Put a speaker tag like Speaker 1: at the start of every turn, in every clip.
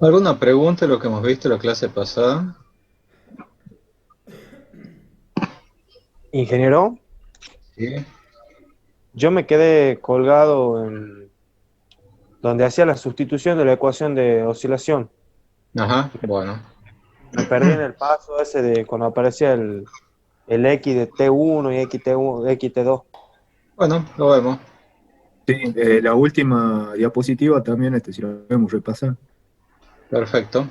Speaker 1: ¿Alguna pregunta de lo que hemos visto en la clase pasada?
Speaker 2: Ingeniero,
Speaker 1: Sí.
Speaker 2: yo me quedé colgado en donde hacía la sustitución de la ecuación de oscilación.
Speaker 1: Ajá, bueno.
Speaker 2: Me perdí en el paso ese de cuando aparecía el X de T1 y XT1, XT2.
Speaker 1: Bueno, lo vemos.
Speaker 3: Sí, la última diapositiva también, si la podemos repasar.
Speaker 1: Perfecto.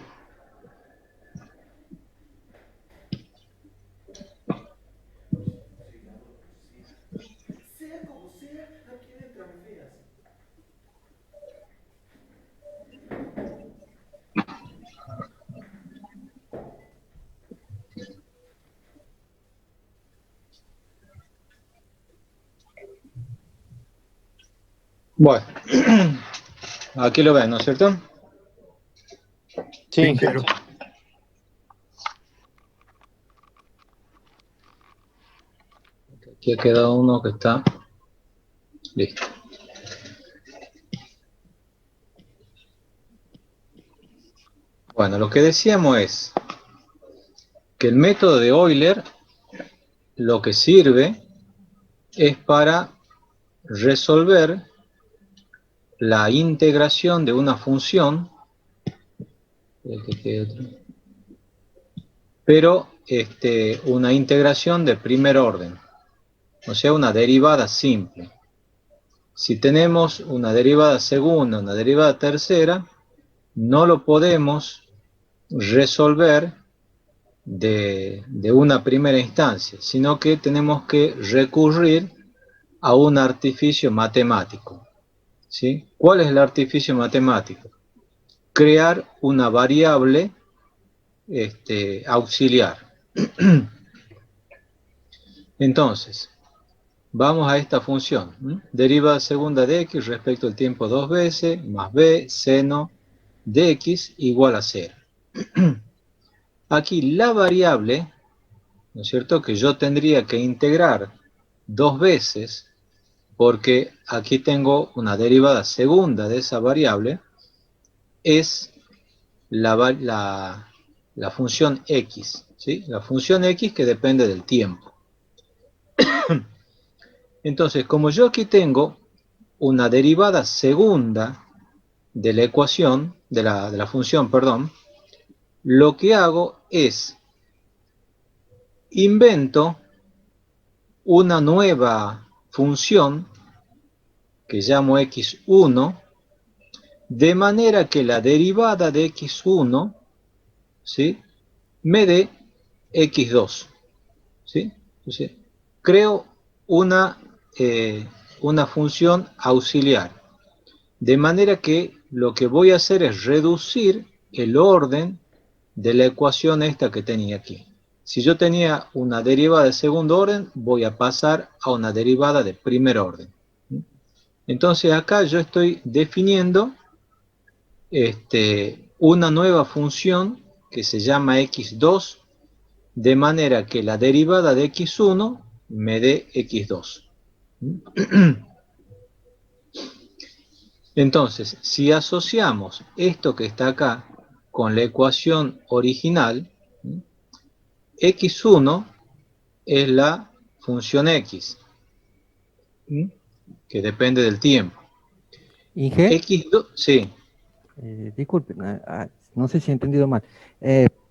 Speaker 1: Bueno, aquí lo ven, ¿no es cierto?
Speaker 2: Sí,
Speaker 3: Sí,
Speaker 2: ingeniero.
Speaker 3: claro.
Speaker 1: Aquí ha quedado uno que está listo. Bueno, lo que decíamos es que el método de Euler lo que sirve es para resolver la integración de una función, pero una integración de primer orden, o sea, una derivada simple. Si tenemos una derivada segunda, una derivada tercera, no lo podemos resolver de una primera instancia, sino que tenemos que recurrir a un artificio matemático. ¿Sí? ¿Cuál es el artificio matemático? Crear una variable auxiliar. Entonces, vamos a esta función. Derivada segunda de x respecto al tiempo dos veces, más b, seno de x igual a 0. Aquí la variable, ¿no es cierto?, que yo tendría que integrar dos veces, porque aquí tengo una derivada segunda de esa variable, es la función x, ¿sí? La función x que depende del tiempo. Entonces, como yo aquí tengo una derivada segunda de la ecuación, de la función, perdón, lo que hago es invento una nueva función que llamo x1, de manera que la derivada de x1, ¿sí?, me dé x2, ¿sí? Entonces, creo una función auxiliar, de manera que lo que voy a hacer es reducir el orden de la ecuación esta que tenía aquí. Si yo tenía una derivada de segundo orden, voy a pasar a una derivada de primer orden. Entonces acá yo estoy definiendo una nueva función que se llama x2, de manera que la derivada de x1 me dé x2. Entonces, si asociamos esto que está acá con la ecuación original, x1 es la función x, que depende del tiempo.
Speaker 4: Inge,
Speaker 1: x2, sí,
Speaker 4: disculpen, no sé si he entendido mal.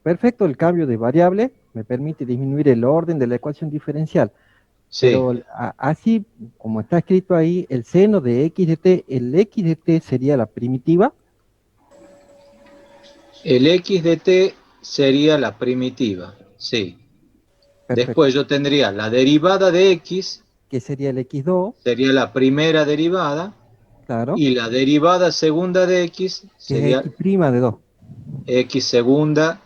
Speaker 4: Perfecto, el cambio de variable me permite disminuir el orden de la ecuación diferencial,
Speaker 1: sí.
Speaker 4: pero así como está escrito ahí, el seno de x de t, el x de t sería la primitiva.
Speaker 1: El x de t sería la primitiva, sí.
Speaker 4: Perfecto,
Speaker 1: Después yo tendría la derivada de x,
Speaker 4: que sería el x2,
Speaker 1: sería la primera derivada,
Speaker 4: claro,
Speaker 1: y la derivada segunda de x
Speaker 4: que es
Speaker 1: sería
Speaker 4: x' de 2,
Speaker 1: x segunda,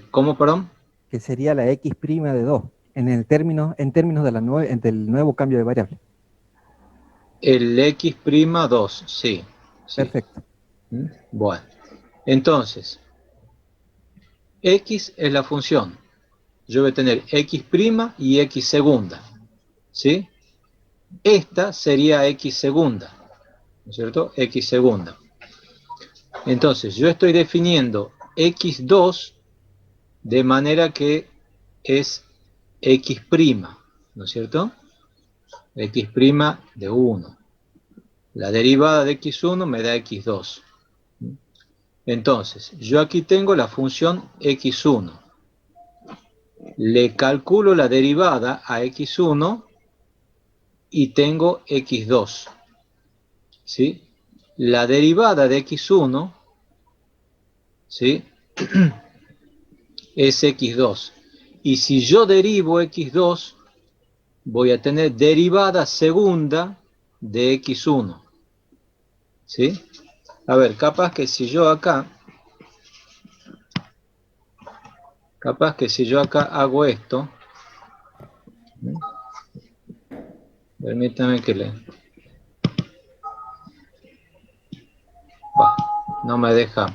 Speaker 1: ¿cómo, perdón?
Speaker 4: que sería la x' de 2, en términos de del nuevo cambio de variable.
Speaker 1: El x' 2, sí, sí.
Speaker 4: Perfecto.
Speaker 1: Bueno. Entonces, x es la función. Yo voy a tener x' y x segunda. ¿Sí? Esta sería x segunda. ¿No es cierto? X segunda. Entonces, yo estoy definiendo x2 de manera que es x', ¿no es cierto? X' de 1. La derivada de x1 me da x2. Entonces, yo aquí tengo la función x1. Le calculo la derivada a x1 y tengo x2. ¿Sí? La derivada de x1, ¿sí? es x2. Y si yo derivo x2, voy a tener derivada segunda de x1. ¿Sí? A ver, capaz que si yo acá hago esto, permítame que le... Bah, no me deja.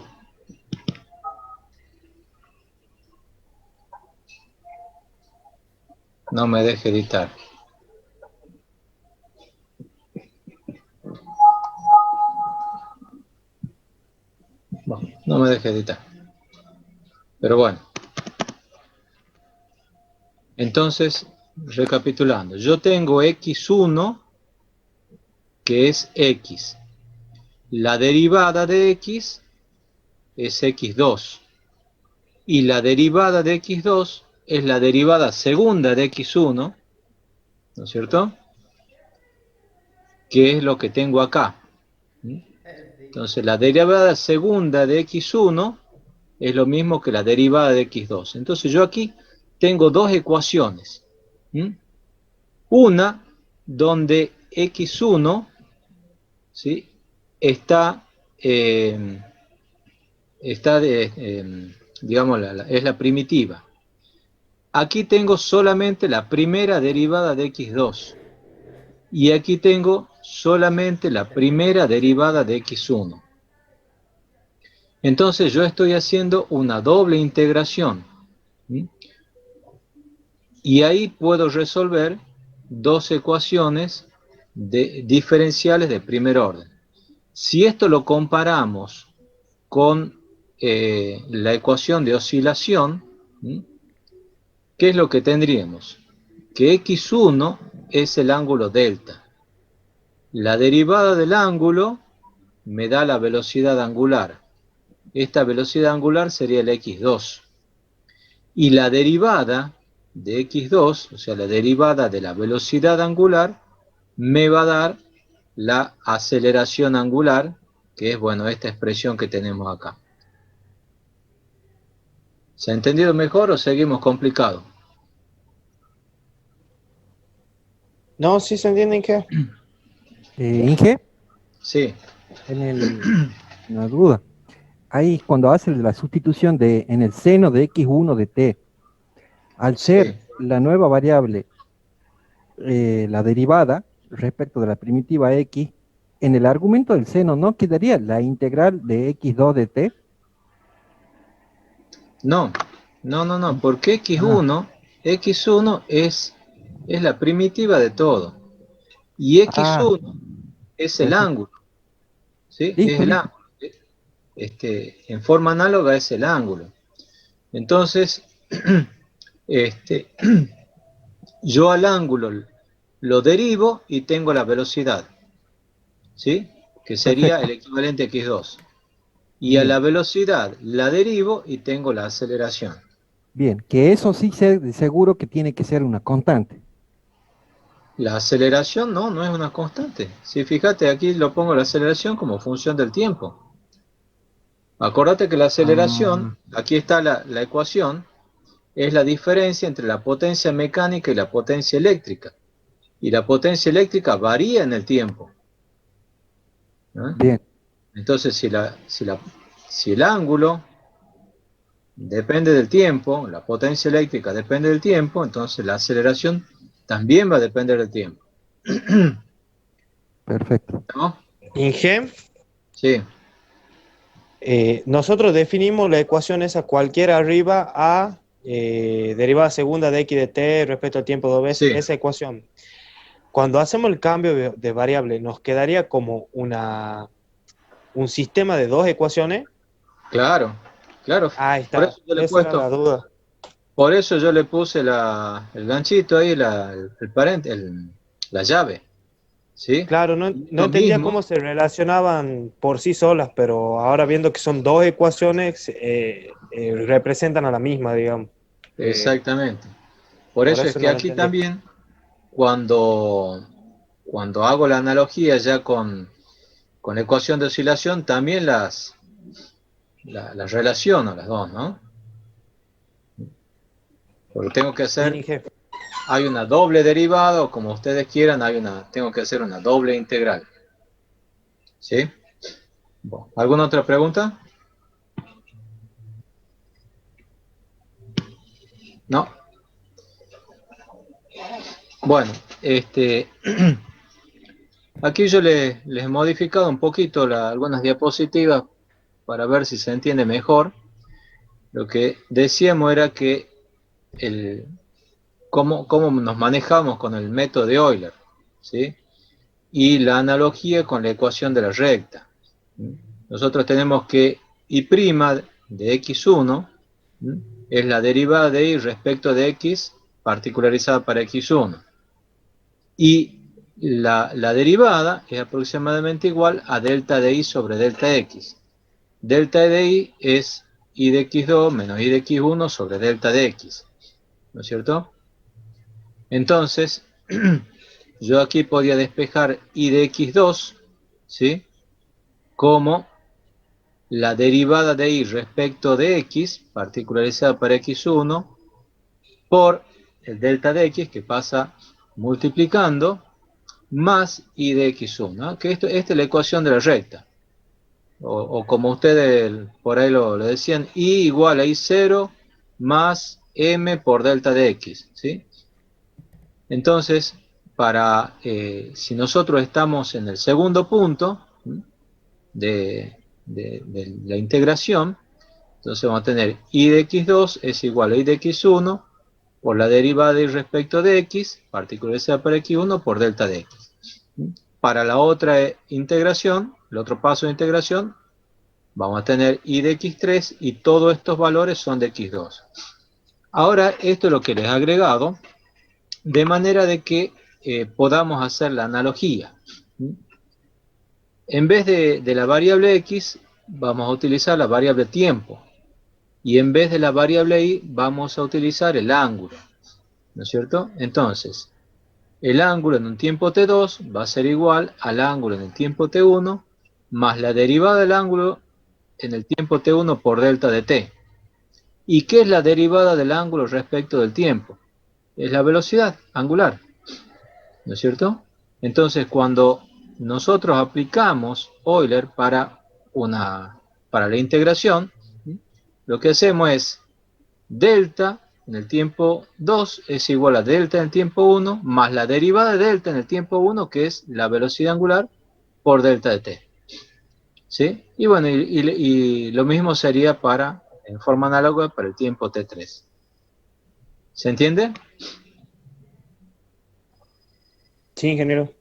Speaker 1: No me deja editar. Bueno, no me deja editar. Pero bueno. Entonces, recapitulando. Yo tengo x1, que es x. La derivada de x es x2. Y la derivada de x2 es la derivada segunda de x1, ¿no es cierto? Que es lo que tengo acá. Entonces, la derivada segunda de x1 es lo mismo que la derivada de x2. Entonces, yo aquí tengo dos ecuaciones. Una donde x1, ¿sí? está digamos, es la primitiva. Aquí tengo solamente la primera derivada de x2. Y aquí tengo solamente la primera derivada de x1. Entonces yo estoy haciendo una doble integración. Y ahí puedo resolver dos ecuaciones diferenciales de primer orden. Si esto lo comparamos con la ecuación de oscilación, ¿qué es lo que tendríamos? Que x1 es el ángulo delta. La derivada del ángulo me da la velocidad angular. Esta velocidad angular sería el x2. Y la derivada de x2, o sea, la derivada de la velocidad angular, me va a dar la aceleración angular, que es, bueno, esta expresión que tenemos acá. ¿Se ha entendido mejor o seguimos complicado?
Speaker 2: No, sí se entiende, Inge.
Speaker 4: Inge,
Speaker 1: Sí.
Speaker 4: una duda. Ahí cuando haces la sustitución en el seno de x1 de t, al
Speaker 1: Sí.
Speaker 4: ser la nueva variable la derivada respecto de la primitiva x, en el argumento del seno no quedaría la integral de x2 de t.
Speaker 1: No, porque x1 es la primitiva de todo. Y
Speaker 4: Ah,
Speaker 1: x1 es el
Speaker 4: perfecto.
Speaker 1: ángulo, ¿sí? Es
Speaker 4: Listo,
Speaker 1: el
Speaker 4: listo.
Speaker 1: ángulo. En forma análoga es el ángulo. Entonces, yo al ángulo lo derivo y tengo la velocidad, ¿sí? Que sería el
Speaker 4: Perfecto.
Speaker 1: equivalente a x2. Y a
Speaker 4: Bien,
Speaker 1: la velocidad la derivo y tengo la aceleración.
Speaker 4: bien. Que eso sí seguro que tiene que ser una constante.
Speaker 1: La aceleración no es una constante. Si fíjate, aquí lo pongo la aceleración como función del tiempo. Acordate que la aceleración,
Speaker 4: Ah,
Speaker 1: aquí está la ecuación, es la diferencia entre la potencia mecánica y la potencia eléctrica. Y la potencia eléctrica varía en el tiempo, ¿no?
Speaker 4: bien,
Speaker 1: Entonces, si el ángulo depende del tiempo, la potencia eléctrica depende del tiempo, entonces la aceleración también va a depender del tiempo.
Speaker 4: perfecto.
Speaker 1: ¿No?
Speaker 2: Inge,
Speaker 1: Sí.
Speaker 2: nosotros definimos la ecuación esa cualquiera arriba a derivada segunda de x de t respecto al tiempo dos veces,
Speaker 1: Sí,
Speaker 2: esa ecuación. Cuando hacemos el cambio de variable, nos quedaría como un sistema de dos ecuaciones.
Speaker 1: claro, claro.
Speaker 2: Ahí
Speaker 1: Por
Speaker 2: está,
Speaker 1: eso yo le he
Speaker 2: esa era la
Speaker 1: puesto,
Speaker 2: duda.
Speaker 1: por eso yo le puse el ganchito ahí, la llave, ¿sí?
Speaker 2: Claro, no,
Speaker 1: Y
Speaker 2: no
Speaker 1: esto
Speaker 2: entendía
Speaker 1: mismo,
Speaker 2: cómo se relacionaban por sí solas, pero ahora viendo que son dos ecuaciones, representan a la misma, digamos. Eh,
Speaker 1: exactamente. Por
Speaker 2: por
Speaker 1: eso es
Speaker 2: eso
Speaker 1: que
Speaker 2: no lo
Speaker 1: aquí
Speaker 2: entendía.
Speaker 1: también, cuando, cuando hago la analogía ya con la ecuación de oscilación, también las relaciono las dos, ¿no? Porque tengo que
Speaker 2: Bien,
Speaker 1: hacer,
Speaker 2: Inge.
Speaker 1: hay una doble derivada, o como ustedes quieran, tengo que hacer una doble integral, ¿sí? Bueno, ¿alguna otra pregunta? ¿No? Bueno, aquí yo les he modificado un poquito algunas diapositivas para ver si se entiende mejor. Lo que decíamos era que el, cómo nos manejamos con el método de Euler, ¿sí? Y la analogía con la ecuación de la recta. Nosotros tenemos que y' de x1 es la derivada de y respecto de x particularizada para x1. Y la derivada es aproximadamente igual a delta de y sobre delta x. Delta de y es y de x2 menos y de x1 sobre delta de x, ¿no es cierto? Entonces, yo aquí podía despejar y de x2, ¿sí? Como la derivada de y respecto de x, particularizada para x1, por el delta de x, que pasa multiplicando, más y de x1, ¿no? Que esta es la ecuación de la recta. O como ustedes por ahí lo decían, y igual a y0 más m por delta de x, ¿sí? Entonces, si nosotros estamos en el segundo punto de la integración, entonces vamos a tener y de x2 es igual a y de x1 por la derivada de y respecto de x, particularizada para x1 por delta de x. Para la otra integración, el otro paso de integración, vamos a tener y de x3 y todos estos valores son de x2. Ahora, esto es lo que les he agregado, de manera de que podamos hacer la analogía. En vez de la variable x, vamos a utilizar la variable tiempo. Y en vez de la variable y, vamos a utilizar el ángulo. ¿No es cierto? Entonces, el ángulo en un tiempo t2 va a ser igual al ángulo en el tiempo t1 más la derivada del ángulo en el tiempo t1 por delta de t. ¿Y qué es la derivada del ángulo respecto del tiempo? Es la velocidad angular, ¿no es cierto? Entonces, cuando nosotros aplicamos Euler para la integración, lo que hacemos es delta en el tiempo 2 es igual a delta en el tiempo 1 más la derivada de delta en el tiempo 1, que es la velocidad angular por delta de t. ¿Sí? Y bueno, y lo mismo sería en forma análoga para el tiempo t3. ¿Se entiende?
Speaker 2: Sí, ingeniero.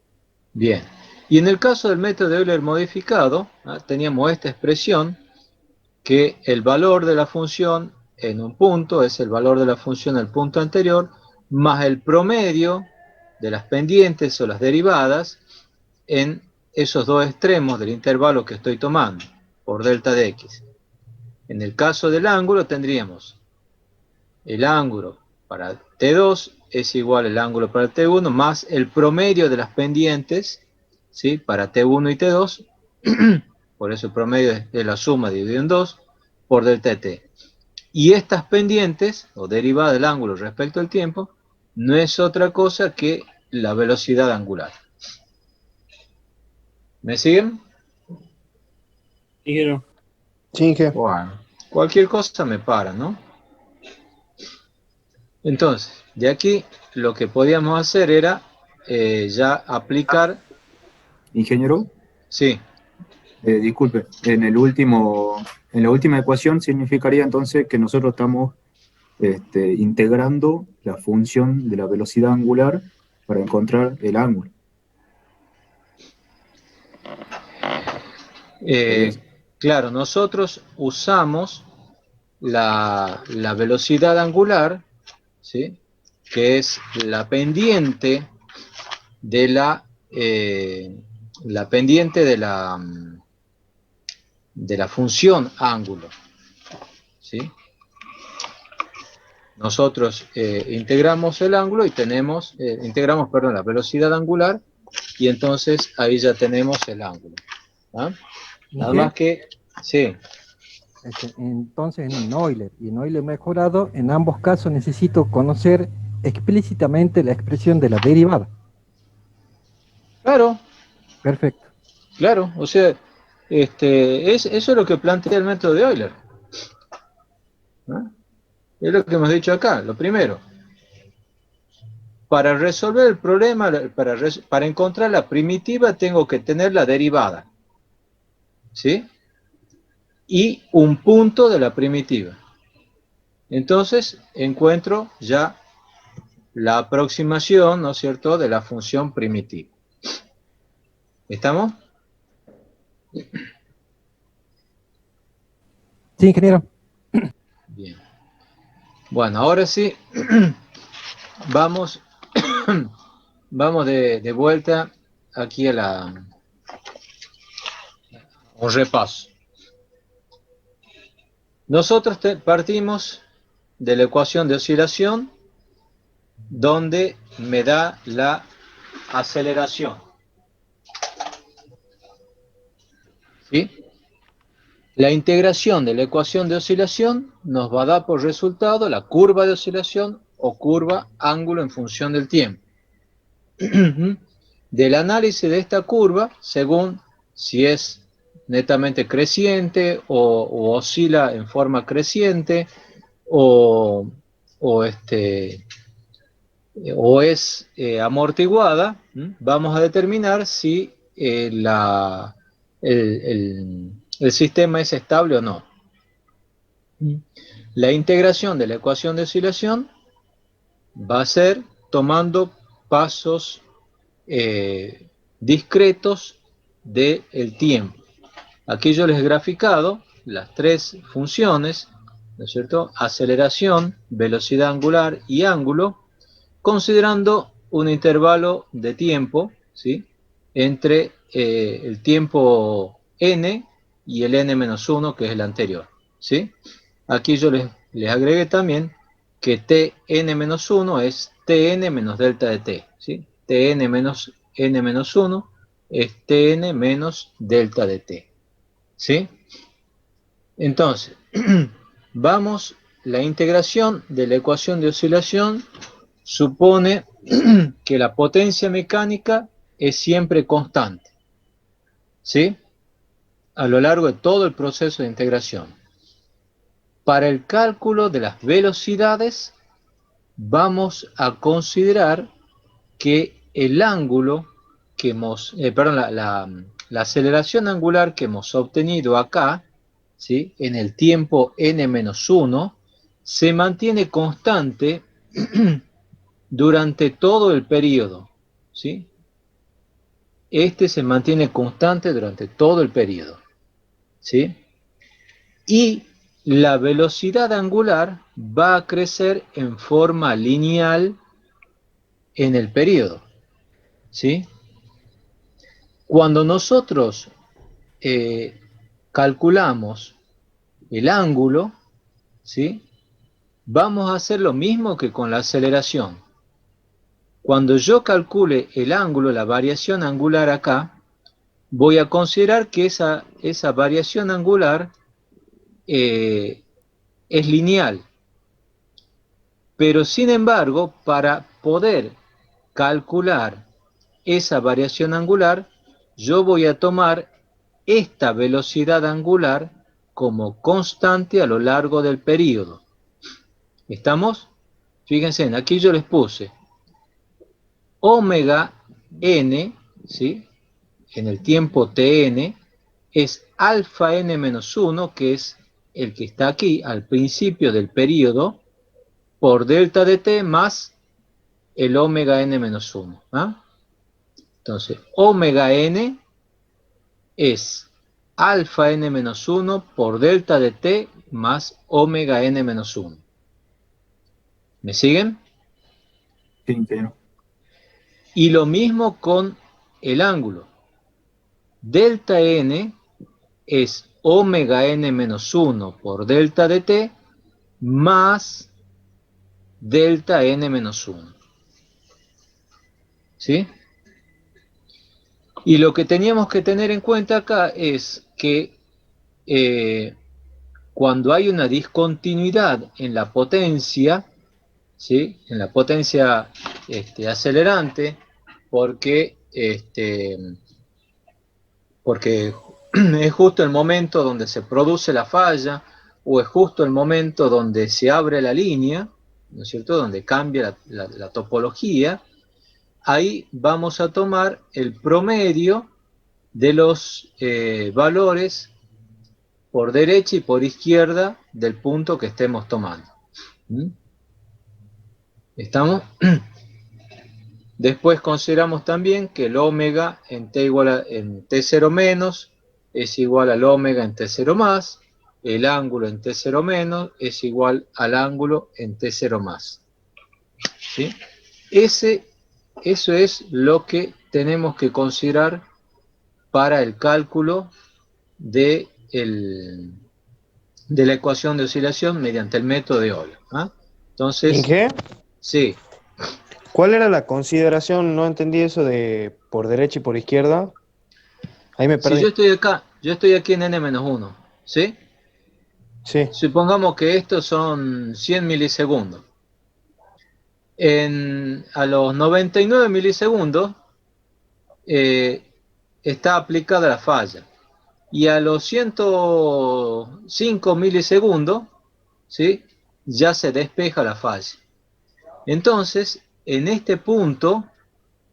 Speaker 1: Bien. Y en el caso del método de Euler modificado, teníamos esta expresión que el valor de la función en un punto es el valor de la función en el punto anterior más el promedio de las pendientes o las derivadas en esos dos extremos del intervalo que estoy tomando por delta de x. En el caso del ángulo tendríamos el ángulo para T2 es igual al ángulo para T1 más el promedio de las pendientes, ¿sí? Para T1 y T2, por eso el promedio es la suma dividido en 2 por delta de T. Y estas pendientes, o derivada del ángulo respecto al tiempo, no es otra cosa que la velocidad angular. ¿Me siguen?
Speaker 2: Ingeniero. Sí, Inge.
Speaker 1: Bueno, cualquier cosa me para, ¿no? Entonces, de aquí lo que podíamos hacer era ya aplicar,
Speaker 3: Ingeniero,
Speaker 1: sí,
Speaker 3: Disculpe, en la última ecuación significaría entonces que nosotros estamos integrando la función de la velocidad angular para encontrar el ángulo.
Speaker 1: Claro, nosotros usamos la velocidad angular, ¿sí?, que es la pendiente de la función ángulo, ¿sí? Nosotros integramos el ángulo y tenemos, la velocidad angular, y entonces ahí ya tenemos el ángulo. ¿Ah? Nada más que, sí.
Speaker 4: Entonces en Euler y en Euler mejorado, en ambos casos necesito conocer explícitamente la expresión de la derivada.
Speaker 1: Claro.
Speaker 4: Perfecto.
Speaker 1: Claro, o sea, eso es lo que plantea el método de Euler. ¿No? Es lo que hemos dicho acá, lo primero. Para resolver el problema, para encontrar la primitiva, tengo que tener la derivada, ¿sí? Y un punto de la primitiva. Entonces, encuentro ya la aproximación, ¿no es cierto?, de la función primitiva. ¿Estamos?
Speaker 4: Sí, ingeniero.
Speaker 1: Bien. Bueno, ahora sí, vamos de vuelta aquí a un repaso. Nosotros partimos de la ecuación de oscilación, donde me da la aceleración. ¿Sí? La integración de la ecuación de oscilación nos va a dar por resultado la curva de oscilación o curva ángulo en función del tiempo. Del análisis de esta curva, según si es netamente creciente o oscila en forma creciente o es amortiguada, vamos a determinar si el sistema es estable o no. La integración de la ecuación de oscilación va a ser tomando pasos discretos del tiempo. Aquí yo les he graficado las tres funciones, ¿no es cierto?, aceleración, velocidad angular y ángulo, considerando un intervalo de tiempo, ¿sí?, entre el tiempo n y el n-1, que es el anterior, ¿sí? Aquí yo les agregué también que tn-1 es tn menos delta de t, ¿sí? Tn menos n-1 es tn menos delta de t, ¿sí? Entonces, la integración de la ecuación de oscilación supone que la potencia mecánica es siempre constante, ¿sí?, a lo largo de todo el proceso de integración. Para el cálculo de las velocidades, vamos a considerar que el ángulo que la aceleración angular que hemos obtenido acá, ¿sí?, en el tiempo n-1, se mantiene constante durante todo el periodo, ¿sí? Se mantiene constante durante todo el periodo, ¿sí? Y la velocidad angular va a crecer en forma lineal en el periodo, ¿sí? Cuando nosotros calculamos el ángulo, ¿sí?, vamos a hacer lo mismo que con la aceleración. Cuando yo calcule el ángulo, la variación angular acá, voy a considerar que esa variación angular es lineal. Pero sin embargo, para poder calcular esa variación angular, yo voy a tomar esta velocidad angular como constante a lo largo del periodo. ¿Estamos? Fíjense, aquí yo les puse omega n, ¿sí?, en el tiempo tn, es alfa n menos 1, que es el que está aquí al principio del periodo, por delta de t más el omega n menos 1. ¿Ah? Entonces, omega n es alfa n menos 1 por delta de t más omega n menos 1. ¿Me siguen?
Speaker 3: Sí, entiendo.
Speaker 1: Y lo mismo con el ángulo. Delta n es omega n menos 1 por delta de t más delta n menos 1. ¿Sí? Y lo que teníamos que tener en cuenta acá es que cuando hay una discontinuidad en la potencia, ¿sí? En la potencia acelerante, porque es justo el momento donde se produce la falla, o es justo el momento donde se abre la línea, ¿no es cierto?, donde cambia la topología. Ahí vamos a tomar el promedio de los valores por derecha y por izquierda del punto que estemos tomando. ¿Mm? ¿Estamos? Después consideramos también que el omega en T0 menos es igual al omega en T0 más, el ángulo en T0 menos es igual al ángulo en T0 más. ¿Sí? Eso es lo que tenemos que considerar para el cálculo de la ecuación de oscilación mediante el método de Euler. ¿Ah? Entonces,
Speaker 2: ¿Inge?
Speaker 1: sí.
Speaker 2: ¿Cuál era la consideración? No entendí eso de por derecha y por izquierda. Ahí me
Speaker 1: Si
Speaker 2: perdí.
Speaker 1: yo estoy aquí en n-1, ¿sí?
Speaker 2: Sí,
Speaker 1: Supongamos que estos son 100 milisegundos. A los 99 milisegundos está aplicada la falla. Y a los 105 milisegundos, ¿sí?, ya se despeja la falla. Entonces, en este punto,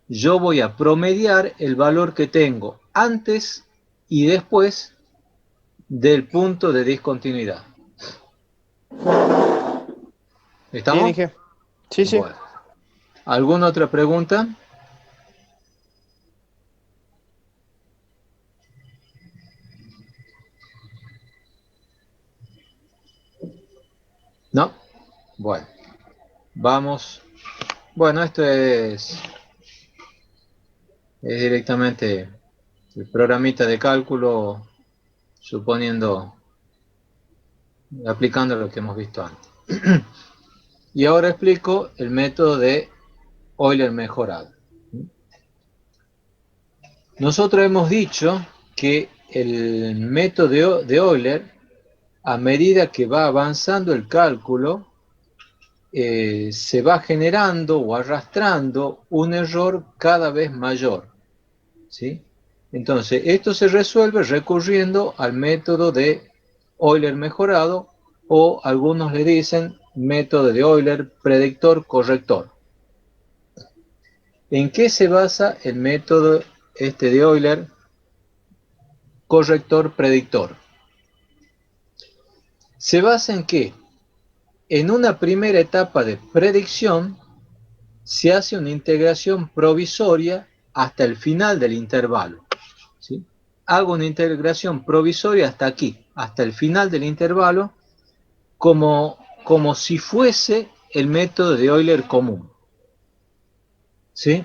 Speaker 1: yo voy a promediar el valor que tengo antes y después del punto de discontinuidad. ¿Estamos?
Speaker 2: bien, Inge. Sí, sí.
Speaker 1: Bueno. ¿Alguna otra pregunta? ¿No? Bueno. Vamos. Bueno, esto es directamente el programita de cálculo, aplicando lo que hemos visto antes. Y ahora explico el método de Euler mejorado. Nosotros hemos dicho que el método de Euler, a medida que va avanzando el cálculo, se va generando o arrastrando un error cada vez mayor, ¿sí? Entonces, esto se resuelve recurriendo al método de Euler mejorado, o algunos le dicen método de Euler predictor-corrector. ¿En qué se basa el método de Euler corrector-predictor? Se basa en que en una primera etapa de predicción se hace una integración provisoria hasta el final del intervalo, ¿sí? Hago una integración provisoria hasta aquí, hasta el final del intervalo, como si fuese el método de Euler común, ¿sí?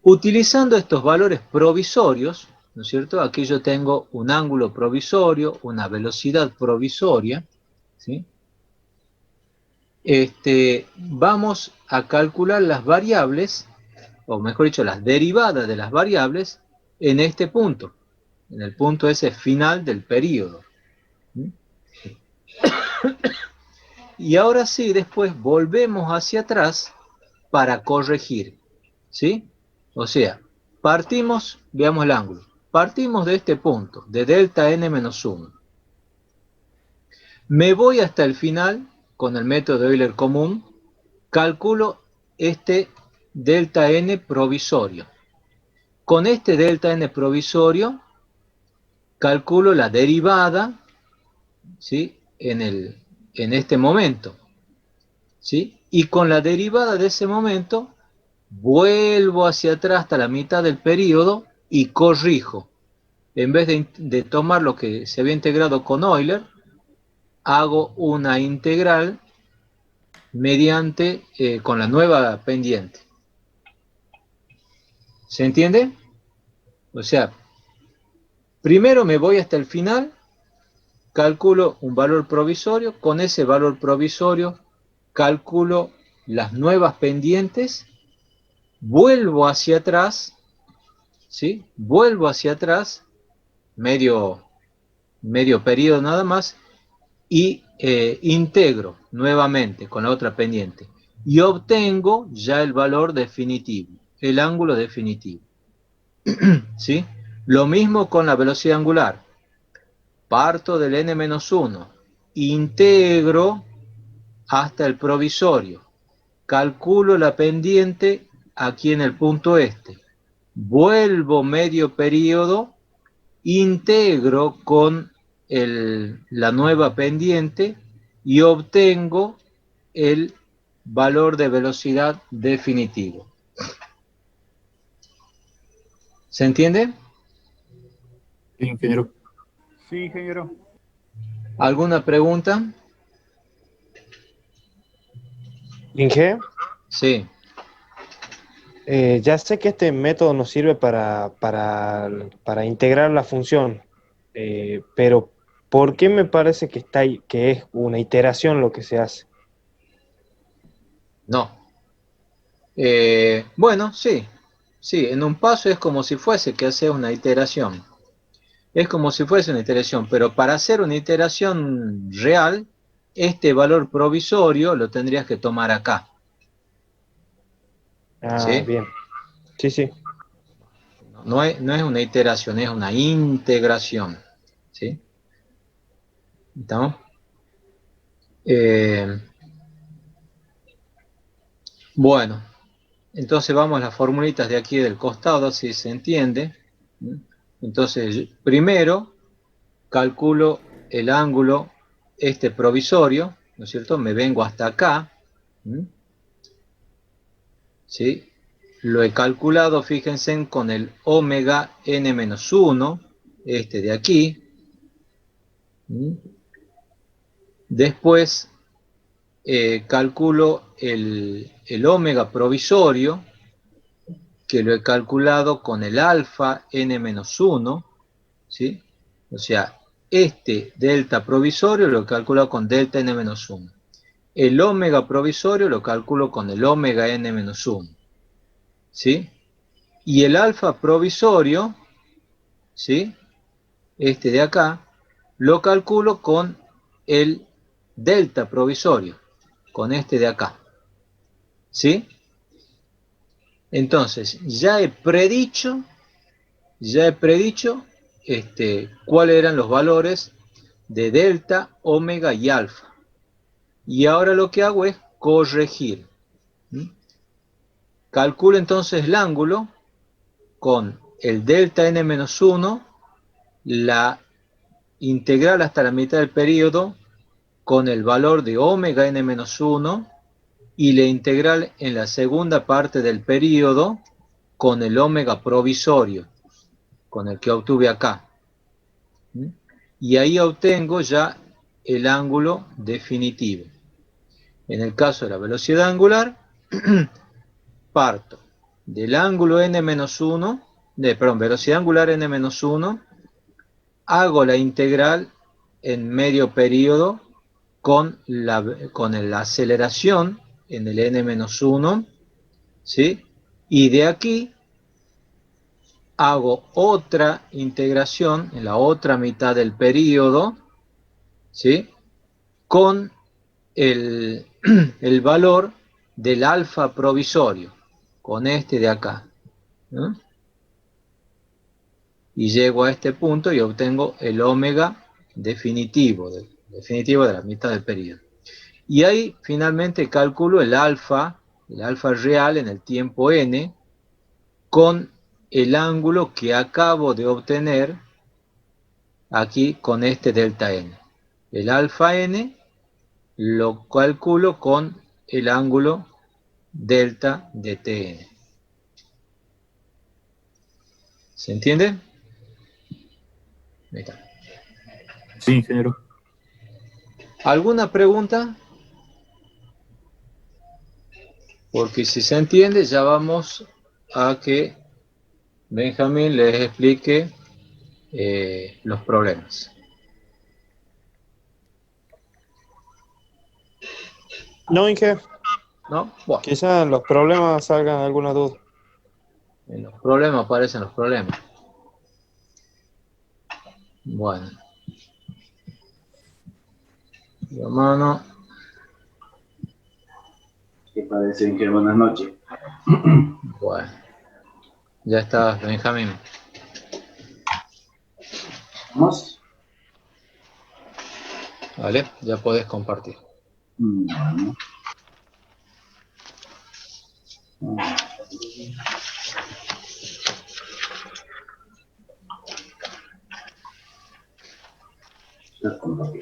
Speaker 1: Utilizando estos valores provisorios, ¿no es cierto? Aquí yo tengo un ángulo provisorio, una velocidad provisoria, ¿sí? Vamos a calcular las variables, o mejor dicho, las derivadas de las variables en este punto, en el punto ese final del periodo. Y ahora sí, después volvemos hacia atrás para corregir, ¿sí? O sea, veamos el ángulo, partimos de este punto, de delta n-1. Me voy hasta el final con el método de Euler común, calculo este delta n provisorio. Con este delta n provisorio calculo la derivada, ¿sí? En este momento, ¿sí? Y con la derivada de ese momento, vuelvo hacia atrás hasta la mitad del periodo y corrijo. En vez de tomar lo que se había integrado con Euler, hago una integral mediante, con la nueva pendiente. ¿Se entiende? O sea, primero me voy hasta el final, calculo un valor provisorio, con ese valor provisorio calculo las nuevas pendientes, vuelvo hacia atrás, ¿sí? Vuelvo hacia atrás, medio periodo nada más, y integro nuevamente con la otra pendiente. Y obtengo ya el valor definitivo, el ángulo definitivo. ¿Sí? Lo mismo con la velocidad angular. Parto del n-1, integro hasta el provisorio, calculo la pendiente aquí en el punto este, vuelvo medio periodo, integro con la nueva pendiente y obtengo el valor de velocidad definitivo. ¿Se entiende?
Speaker 3: Sí, ingeniero.
Speaker 5: Sí, ingeniero.
Speaker 1: ¿Alguna pregunta?
Speaker 2: Inge,
Speaker 1: Sí.
Speaker 2: ya sé que este método nos sirve para integrar la función, pero ¿por qué me parece que está ahí, que es una iteración lo que se hace?
Speaker 1: No. Bueno, sí. Sí, en un paso es como si fuese que hace una iteración. Es como si fuese una iteración, pero para hacer una iteración real, este valor provisorio lo tendrías que tomar acá.
Speaker 2: Ah,
Speaker 1: ¿Sí?
Speaker 2: bien. Sí, sí.
Speaker 1: No es una iteración, es una integración. ¿Sí? ¿Estamos? Bueno, entonces vamos a las formulitas de aquí del costado, así se entiende. Entonces, primero calculo el ángulo este provisorio, ¿no es cierto? Me vengo hasta acá. ¿Sí? Lo he calculado, fíjense, con el omega n-1, este de aquí. Después calculo el omega provisorio, que lo he calculado con el alfa n-1, ¿sí? O sea, este delta provisorio lo he calculado con delta n-1. El omega provisorio lo calculo con el omega n-1, ¿sí? Y el alfa provisorio, ¿sí? Este de acá, lo calculo con el delta provisorio, con este de acá. ¿Sí? Entonces, ya he predicho cuáles eran los valores de delta, omega y alfa. Y ahora lo que hago es corregir. Calculo entonces el ángulo con el delta n-1, la integral hasta la mitad del periodo con el valor de omega n-1 y la integral en la segunda parte del periodo con el omega provisorio, con el que obtuve acá. Y ahí obtengo ya el ángulo definitivo. En el caso de la velocidad angular, parto del ángulo n-1, velocidad angular n-1, hago la integral en medio periodo con la aceleración en el n-1, ¿sí? Y de aquí hago otra integración en la otra mitad del periodo, ¿sí? Con el valor del alfa provisorio, con este de acá, ¿no? Y llego a este punto y obtengo el omega definitivo de la mitad del periodo. Y ahí finalmente calculo el alfa real en el tiempo n, con el ángulo que acabo de obtener aquí con este delta n. El alfa n lo calculo con el ángulo delta de Tn. ¿Se entiende? Ahí está.
Speaker 3: Sí, ingeniero.
Speaker 1: ¿Alguna pregunta? Porque si se entiende, ya vamos a que Benjamín les explique los problemas.
Speaker 2: No, Inge,
Speaker 1: ¿No? Bueno,
Speaker 2: quizás en los problemas salgan alguna duda.
Speaker 1: en los problemas aparecen los problemas. Bueno. Hermano.
Speaker 5: ¿Qué parece, Inge? Buenas noches.
Speaker 1: Bueno. Ya está, Benjamín.
Speaker 5: ¿Vamos?
Speaker 1: Vale, ya podés compartir.
Speaker 5: Bueno. Ya compartí.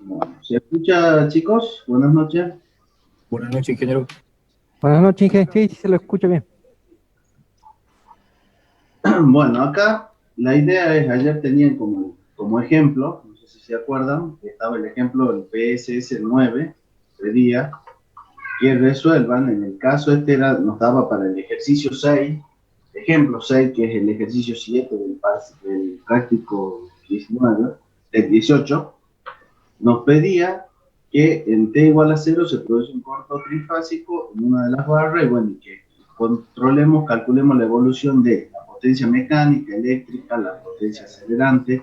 Speaker 5: Bueno, ¿se escucha, chicos? Buenas noches.
Speaker 3: Buenas noches, ingeniero.
Speaker 4: Buenas noches, Inge. Sí, sí se lo escucha bien.
Speaker 5: Bueno, acá la idea es, ayer tenían como ejemplo, no sé si se acuerdan, estaba el ejemplo del PSS 9, pedía que resuelvan, en el caso este nos daba para el ejercicio 6, ejemplo 6, que es el ejercicio 7 del práctico 19, del 18, nos pedía que en t igual a 0 se produce un corto trifásico en una de las barras, y bueno, y que calculemos la evolución de la potencia mecánica, eléctrica, la potencia acelerante,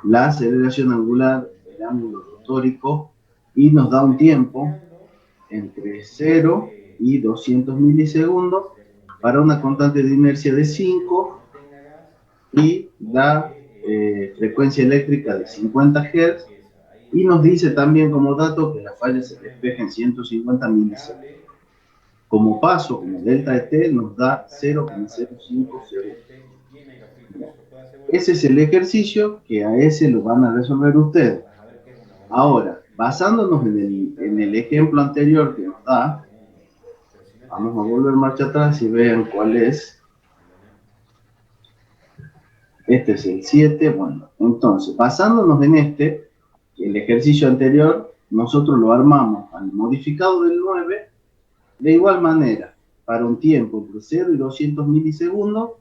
Speaker 5: la aceleración angular, el ángulo rotórico, y nos da un tiempo entre 0 y 200 milisegundos para una constante de inercia de 5 y la frecuencia eléctrica de 50 Hz, y nos dice también como dato que la falla se despeja en 150 milisegundos. Como paso, como delta de t, nos da 0,05 segundos. Ese es el ejercicio que a ese lo van a resolver ustedes. Ahora, basándonos en el ejemplo anterior que nos da, vamos a volver marcha atrás y vean cuál es. Este es el 7. Bueno, entonces, basándonos en el ejercicio anterior, nosotros lo armamos al modificado del 9 de igual manera, para un tiempo entre 0 y 200 milisegundos,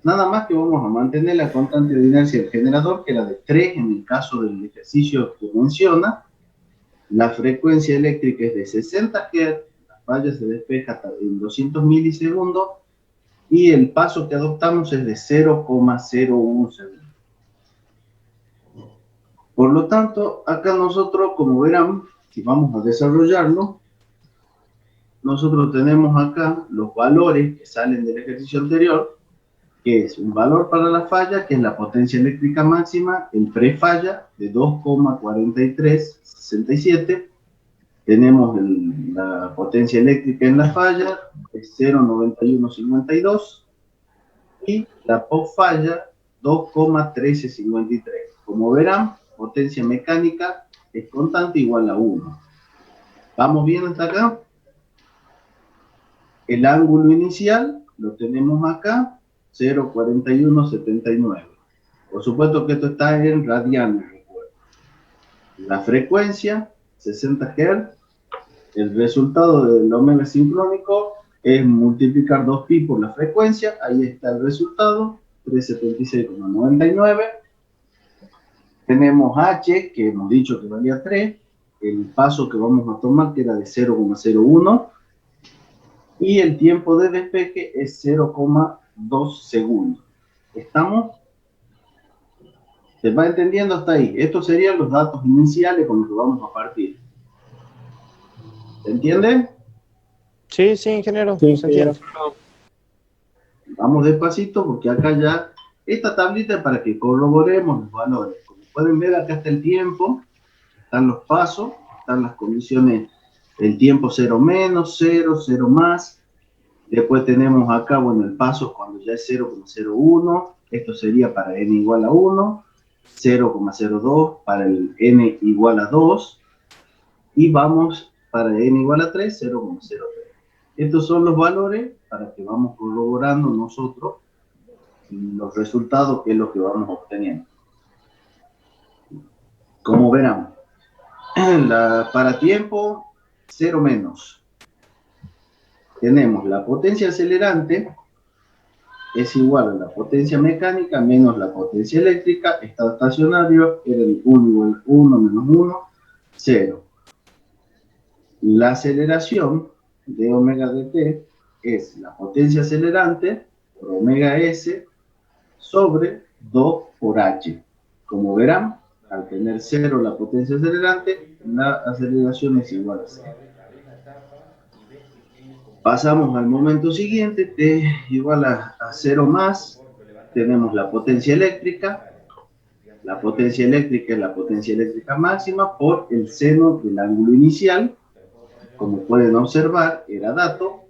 Speaker 5: nada más que vamos a mantener la constante de inercia del generador, que era de 3 en el caso del ejercicio que menciona. La frecuencia eléctrica es de 60 Hz, la falla se despeja en 200 milisegundos, y el paso que adoptamos es de 0,01 segundos. Por lo tanto, acá nosotros, como verán, si vamos a desarrollarlo, nosotros tenemos acá los valores que salen del ejercicio anterior, que es un valor para la falla, que es la potencia eléctrica máxima, el prefalla de 2,4367. Tenemos la potencia eléctrica en la falla, de 0,9152, y la post-falla, 2,1353. Como verán, potencia mecánica es constante igual a 1. ¿Vamos bien hasta acá? El ángulo inicial lo tenemos acá, 0,4179. Por supuesto que esto está en radianes, recuerden. La frecuencia, 60 Hz. El resultado del omega sincrónico es multiplicar 2pi por la frecuencia. Ahí está el resultado, 376,99. Tenemos H, que hemos dicho que valía 3. El paso que vamos a tomar, que era de 0,01. Y el tiempo de despeje es 0,2 segundos. ¿Estamos? ¿Se va entendiendo hasta ahí? Estos serían los datos iniciales con los que vamos a partir. ¿Se entiende?
Speaker 2: Sí, sí, ingeniero.
Speaker 3: Sí,
Speaker 2: se entiende.
Speaker 5: Vamos despacito porque acá ya, esta tablita es para que corroboremos los valores. Como pueden ver, acá está el tiempo, están los pasos, están las condiciones, el tiempo 0 menos, 0, 0 más. Después tenemos acá, bueno, el paso cuando ya es 0,01, esto sería para n igual a 1, 0,02 para el n igual a 2, y vamos para n igual a 3, 0,03. Estos son los valores para que vamos corroborando nosotros los resultados, que es lo que vamos obteniendo. Como verán, para tiempo 0 menos, tenemos la potencia acelerante es igual a la potencia mecánica menos la potencia eléctrica. Estado estacionario era el 1 igual 1 menos 1, 0. La aceleración de omega dt es la potencia acelerante por omega s sobre 2 por h. Como verán, al tener 0 la potencia acelerante, la aceleración es igual a 0. Pasamos al momento siguiente, t igual a 0 más, tenemos la potencia eléctrica. La potencia eléctrica es la potencia eléctrica máxima por el seno del ángulo inicial. Como pueden observar, era dato,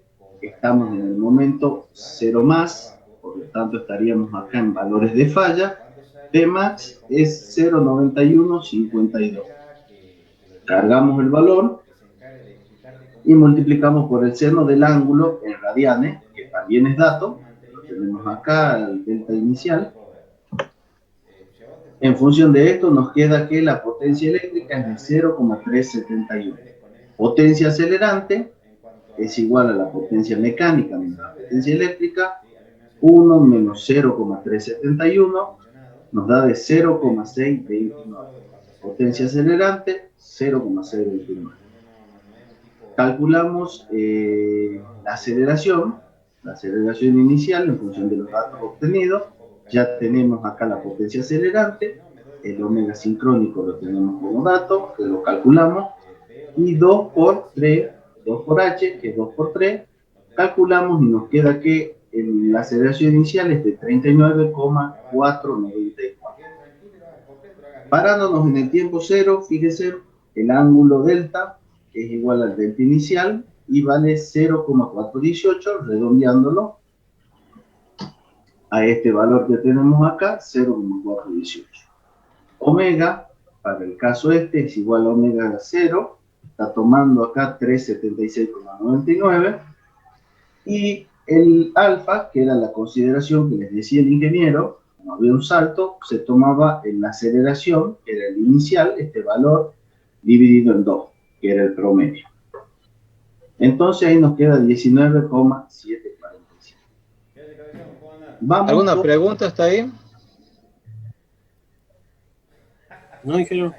Speaker 5: estamos en el momento 0 más, por lo tanto estaríamos acá en valores de falla. T max es 0,9152. Cargamos el valor y multiplicamos por el seno del ángulo en radianes, que también es dato. Lo tenemos acá, el delta inicial. En función de esto nos queda que la potencia eléctrica es de 0,371. Potencia acelerante es igual a la potencia mecánica menos la potencia eléctrica. 1 menos 0,371 nos da de 0,629. Potencia acelerante, 0,629. Calculamos la aceleración inicial en función de los datos obtenidos. Ya tenemos acá la potencia acelerante, el omega sincrónico lo tenemos como dato, que lo calculamos, y 2 por 3, 2 por h, que es 2 por 3, calculamos y nos queda que la aceleración inicial es de 39,494. Parándonos en el tiempo 0, fíjense, el ángulo delta es igual al delta inicial y vale 0,418, redondeándolo a este valor que tenemos acá, 0,418. Omega, para el caso este, es igual a omega 0, está tomando acá 376,99, y el alfa, que era la consideración que les decía el ingeniero, no había un salto, se tomaba en la aceleración, que era el inicial, este valor dividido en 2, que era el promedio. Entonces ahí nos queda 19,745.
Speaker 1: ¿Alguna pregunta hasta ahí?
Speaker 6: No, ingeniero.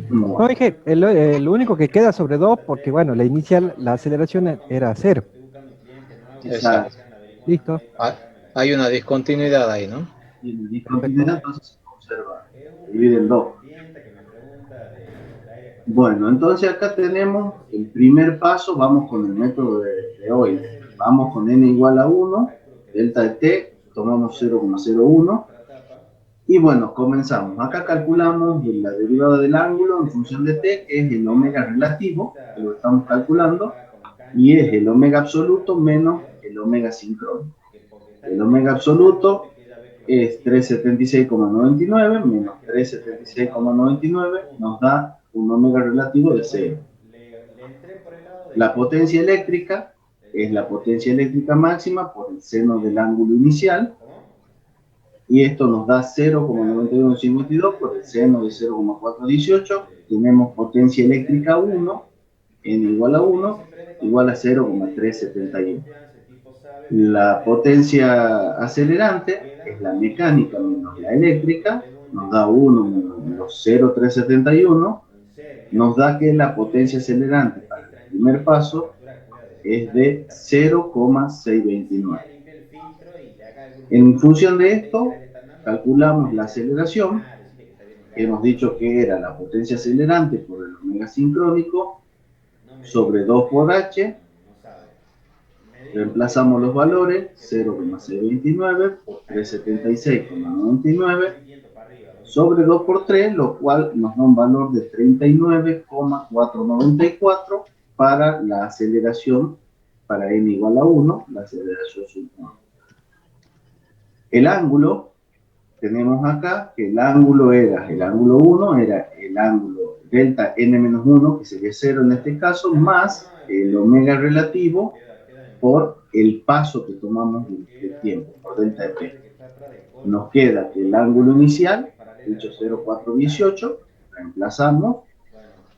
Speaker 4: No, dije, el único que queda sobre 2, porque bueno, la inicial, la aceleración era 0.
Speaker 1: Exacto.
Speaker 4: Listo.
Speaker 1: Hay una discontinuidad ahí, ¿no?
Speaker 5: Y la discontinuidad entonces se conserva, se divide en 2. Bueno, entonces acá tenemos el primer paso, vamos con el método de hoy. Vamos con n igual a 1, delta de t, tomamos 0,01. Y bueno, comenzamos. Acá calculamos la derivada del ángulo en función de t, que es el omega relativo, que lo estamos calculando, y es el omega absoluto menos el omega sincrónico. El omega absoluto es 376,99 menos 376,99 nos da un omega relativo de 0. La potencia eléctrica es la potencia eléctrica máxima por el seno del ángulo inicial, y esto nos da 0,9152 por el seno de 0,418. Tenemos potencia eléctrica 1, n igual a 1, igual a 0,371. La potencia acelerante es la mecánica menos la eléctrica, nos da 1 menos 0,371, nos da que la potencia acelerante para el primer paso es de 0,629. En función de esto, calculamos la aceleración, que hemos dicho que era la potencia acelerante por el omega sincrónico, sobre 2 por h, reemplazamos los valores, 0,629 por 376,99, sobre 2 por 3, lo cual nos da un valor de 39,494 para la aceleración, para n igual a 1, la aceleración sub 1. El ángulo, tenemos acá que el ángulo 1 era el ángulo delta n-1, que sería 0 en este caso, más el omega relativo por el paso que tomamos del tiempo, por delta de p. Nos queda que el ángulo inicial, dicho 0,418, reemplazamos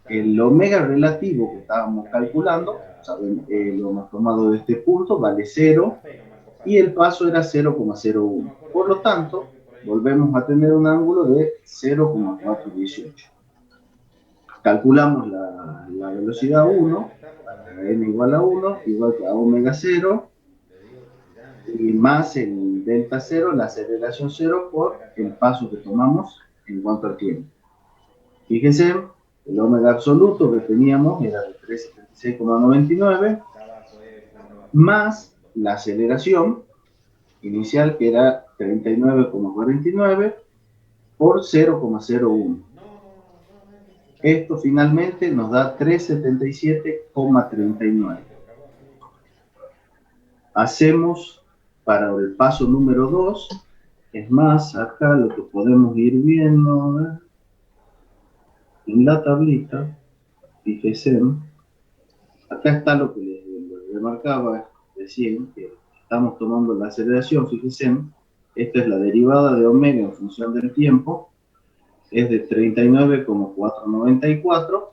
Speaker 5: el omega relativo que estábamos calculando, saben, lo hemos tomado de este punto, vale 0, y el paso era 0,01. Por lo tanto, volvemos a tener un ángulo de 0,418. Calculamos la velocidad 1, para n igual a 1, igual que a omega 0, y más el delta 0, la aceleración 0, por el paso que tomamos en cuanto al tiempo. Fíjense, el omega absoluto que teníamos era de 376,99, más la aceleración inicial, que era 39,49, por 0,01. Esto finalmente nos da 377,39. Hacemos para el paso número 2, es más, acá lo que podemos ir viendo, ¿eh? En la tablita, fíjense, acá está lo que les remarcaba recién, que estamos tomando la aceleración, fíjense, esta es la derivada de omega en función del tiempo, es de 39,494,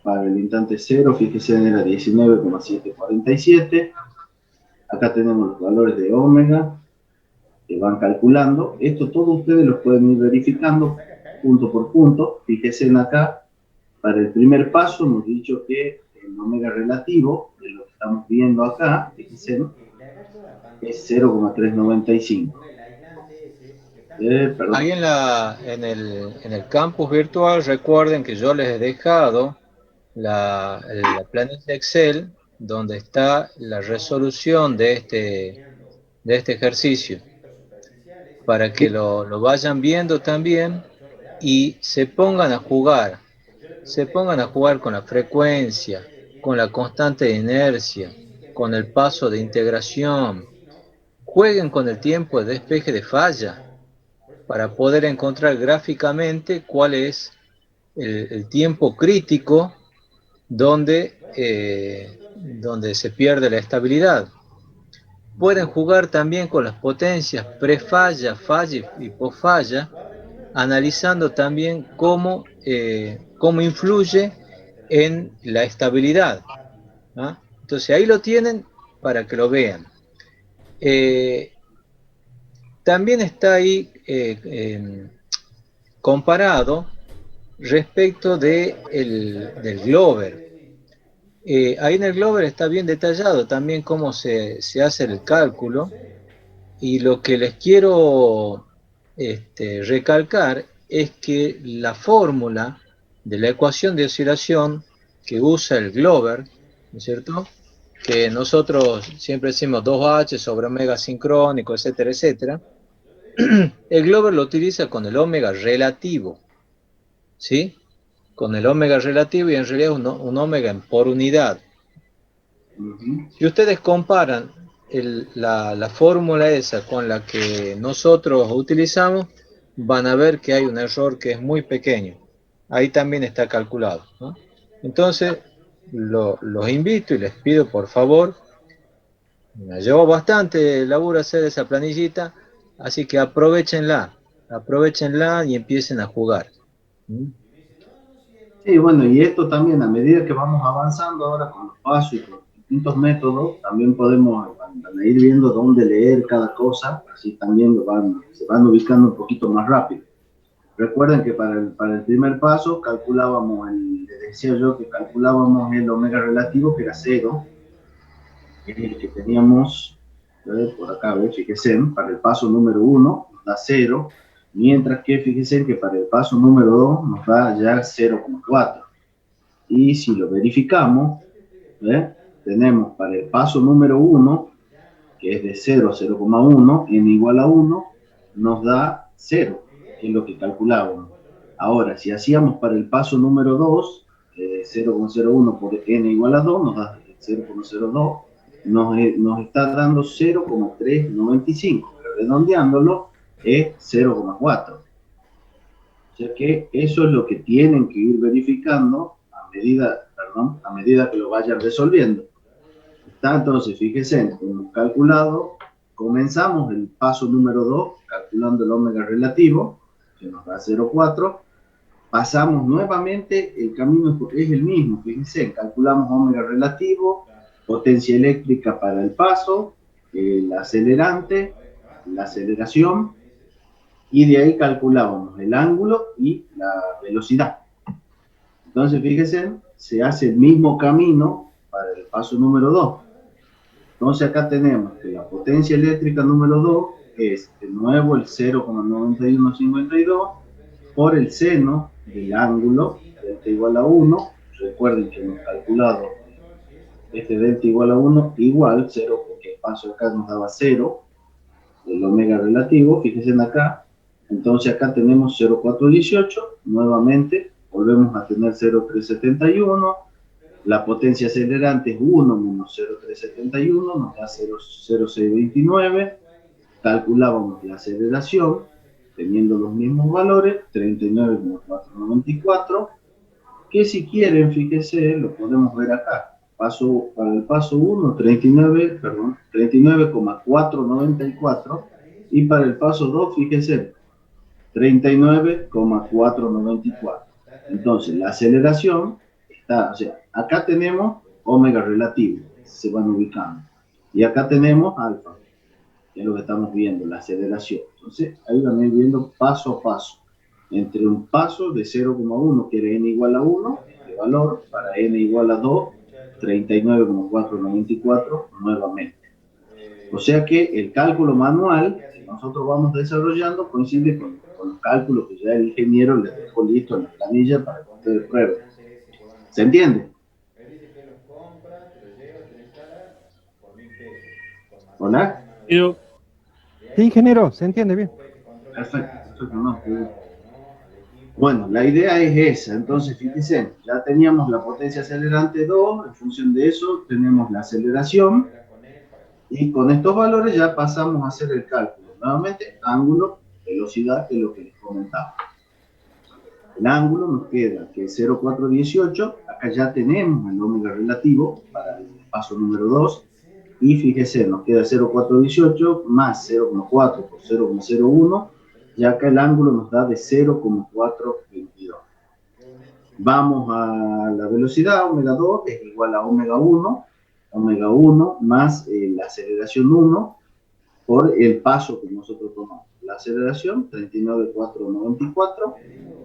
Speaker 5: para el instante 0, fíjense, era 19,747, acá tenemos los valores de omega, que van calculando, esto todo ustedes los pueden ir verificando, punto por punto. Fíjense acá, para el primer paso hemos dicho que el omega relativo, de lo que estamos viendo acá, fíjense, es 0,395.
Speaker 1: Ahí en el campus virtual, recuerden que yo les he dejado la planilla Excel, donde está la resolución de este ejercicio, para que lo vayan viendo también y se pongan a jugar con la frecuencia, con la constante de inercia, con el paso de integración. Jueguen con el tiempo de despeje de falla para poder encontrar gráficamente cuál es el tiempo crítico donde se pierde la estabilidad. Pueden jugar también con las potencias prefalla, falla y posfalla, analizando también cómo influye en la estabilidad, ¿no? Entonces ahí lo tienen para que lo vean. También está ahí comparado respecto del Glover. Ahí en el Glover está bien detallado también cómo se hace el cálculo, y lo que les quiero recalcar es que la fórmula de la ecuación de oscilación que usa el Glover, ¿no es cierto?, que nosotros siempre decimos 2H sobre omega sincrónico, etcétera, etcétera, el Glover lo utiliza con el omega relativo, ¿sí? Con el omega relativo, y en realidad un omega por unidad. Si ustedes comparan la fórmula esa con la que nosotros utilizamos, van a ver que hay un error que es muy pequeño. Ahí también está calculado, ¿no? Entonces, los invito y les pido, por favor, me llevó bastante laburo hacer esa planillita, así que aprovechenla y empiecen a jugar.
Speaker 5: Sí, bueno, y esto también, a medida que vamos avanzando ahora con los pasos y con los distintos métodos, también podemos van a ir viendo dónde leer cada cosa, así también se van ubicando un poquito más rápido. Recuerden que para el primer paso calculábamos, les decía yo que calculábamos el omega relativo, que era 0, que es el que teníamos por acá, fíjense, para el paso número 1 nos da 0, mientras que fíjense que para el paso número 2 nos da ya 0,4. y si lo verificamos, tenemos para el paso número 1, que es de 0 a 0,1, n igual a 1, nos da 0, que es lo que calculábamos. Ahora, si hacíamos para el paso número 2, 0,01 por n igual a 2, nos da 0,02, nos está dando 0,395, pero redondeándolo es 0,4. O sea que eso es lo que tienen que ir verificando a medida que lo vayan resolviendo. Está, entonces, fíjense, hemos calculado, comenzamos el paso número 2, calculando el ómega relativo, que nos da 0,4, pasamos nuevamente, el camino es el mismo, fíjense, calculamos ómega relativo, potencia eléctrica para el paso, el acelerante, la aceleración, y de ahí calculábamos el ángulo y la velocidad. Entonces, fíjense, se hace el mismo camino para el paso número 2. Entonces, acá tenemos que la potencia eléctrica número 2 es de nuevo el 0,9152 por el seno del ángulo, delta igual a 1. Recuerden que hemos calculado este delta igual a 1 igual 0, porque el paso acá nos daba 0, el omega relativo, fíjense acá. Entonces acá tenemos 0,418, nuevamente volvemos a tener 0,371, la potencia acelerante es 1 menos 0,371, nos da 0,0629, calculábamos la aceleración, teniendo los mismos valores, 39,494, que si quieren, fíjense, lo podemos ver acá, para el paso 1, 39,494, y para el paso 2, fíjense, 39,494. Entonces, la aceleración está, o sea, acá tenemos omega relativo, se van ubicando. Y acá tenemos alfa, que es lo que estamos viendo, la aceleración. Entonces, ahí van a ir viendo paso a paso. Entre un paso de 0,1, que era n igual a 1, este valor, para n igual a 2, 39,494 nuevamente. O sea que el cálculo manual que nosotros vamos desarrollando coincide con los cálculos que ya el ingeniero les dejó listo en la planilla para que ustedes prueben. ¿Se entiende? ¿Hola?
Speaker 6: Yo,
Speaker 4: Sí, ingeniero, se entiende bien.
Speaker 5: Perfecto. No, bueno, la idea es esa. Entonces, fíjense, ya teníamos la potencia acelerante 2, en función de eso tenemos la aceleración, y con estos valores ya pasamos a hacer el cálculo. Nuevamente, ángulo, velocidad, que es lo que les comentaba. El ángulo nos queda que es 0,418, acá ya tenemos el omega relativo para el paso número 2, y fíjese, nos queda 0,418 más 0,4 por 0,01, y acá el ángulo nos da de 0,422. Vamos a la velocidad, omega 2 es igual a omega 1 más la aceleración 1 por el paso que nosotros tomamos. La aceleración, 39,494,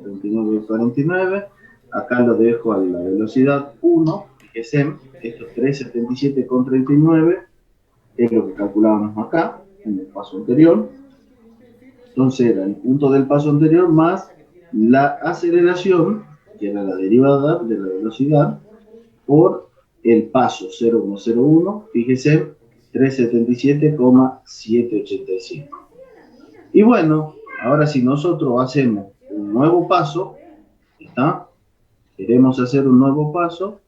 Speaker 5: 39,49, acá lo dejo a la velocidad 1, fíjense, estos 377,39 es lo que calculábamos acá, en el paso anterior. Entonces era el punto del paso anterior más la aceleración, que era la derivada de la velocidad, por el paso 0,01, fíjese, 377,785. Y bueno, ahora si nosotros hacemos un nuevo paso, ¿está? Queremos hacer un nuevo paso,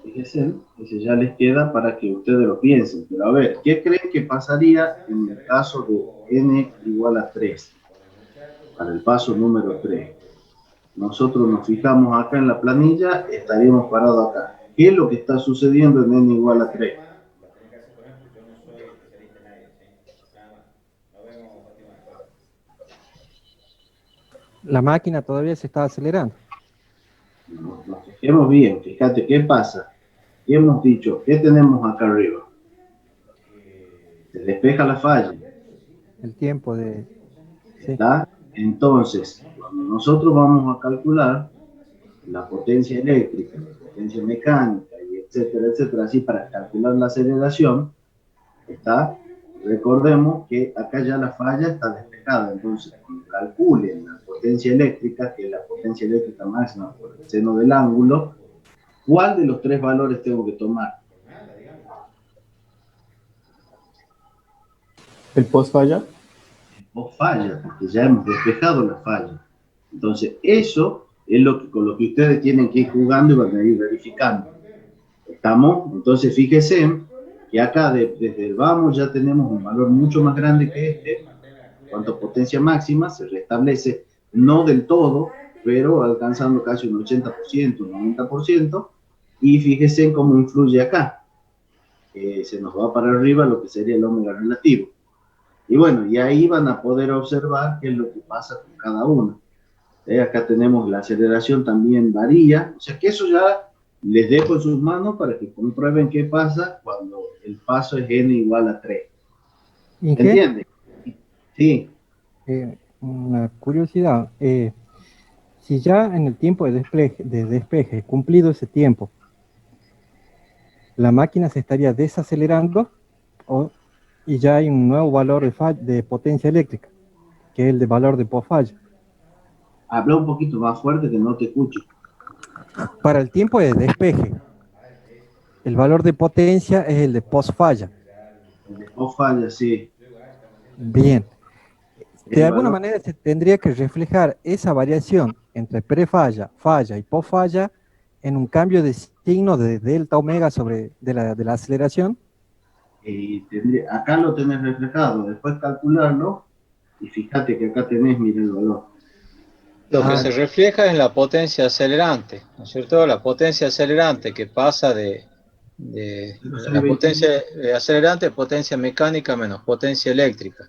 Speaker 5: fíjense, ese ya les queda para que ustedes lo piensen. Pero a ver, ¿qué creen que pasaría en el caso de n igual a 3? Para el paso número 3. Nosotros nos fijamos acá en la planilla, estaríamos parados acá. ¿Qué es lo que está sucediendo en n igual a 3?
Speaker 4: La máquina todavía se está acelerando.
Speaker 5: Nos fijemos bien, fíjate qué pasa. ¿Qué hemos dicho? ¿Qué tenemos acá arriba? Se despeja la falla.
Speaker 4: El tiempo de... Sí.
Speaker 5: ¿Está? Entonces, cuando nosotros vamos a calcular la potencia eléctrica, la potencia mecánica, y etcétera, así para calcular la aceleración, ¿está? Recordemos que acá ya la falla está despejada, entonces cuando calculen la potencia potencia eléctrica, que es la potencia eléctrica máxima por el seno del ángulo, ¿cuál de los tres valores tengo que tomar?
Speaker 3: ¿El post falla?
Speaker 5: O falla, porque ya hemos despejado la falla. Entonces, eso es con lo que ustedes tienen que ir jugando y van a ir verificando. ¿Estamos? Entonces, fíjense que acá desde el vamos ya tenemos un valor mucho más grande que este. Cuanto potencia máxima se restablece, no del todo, pero alcanzando casi un 80%, un 90%. Y fíjense cómo influye acá. Se nos va para arriba lo que sería el ómega relativo. Y bueno, y ahí van a poder observar qué es lo que pasa con cada uno. Acá tenemos la aceleración también varía, o sea que eso ya les dejo en sus manos para que comprueben qué pasa cuando el paso es n igual a 3.
Speaker 4: Inge,
Speaker 5: ¿Entienden? Sí.
Speaker 4: una curiosidad. Si ya en el tiempo de despeje, cumplido ese tiempo, la máquina se estaría desacelerando y ya hay un nuevo valor de potencia eléctrica, que es el de valor de post-falla.
Speaker 5: Habla un poquito más fuerte que no te escucho.
Speaker 4: Para el tiempo de despeje, el valor de potencia es el de post-falla.
Speaker 5: El de post-falla, sí.
Speaker 4: Bien. De
Speaker 5: El
Speaker 4: alguna
Speaker 5: valor,
Speaker 4: manera se tendría que reflejar esa variación entre prefalla, falla y postfalla en un cambio de signo de delta omega de la aceleración.
Speaker 5: acá lo tenés reflejado, después calcularlo, y fíjate que acá tenés, mira el valor.
Speaker 1: Lo que se refleja en la potencia acelerante, ¿no es cierto? La potencia acelerante que pasa de la potencia acelerante, potencia mecánica menos potencia eléctrica.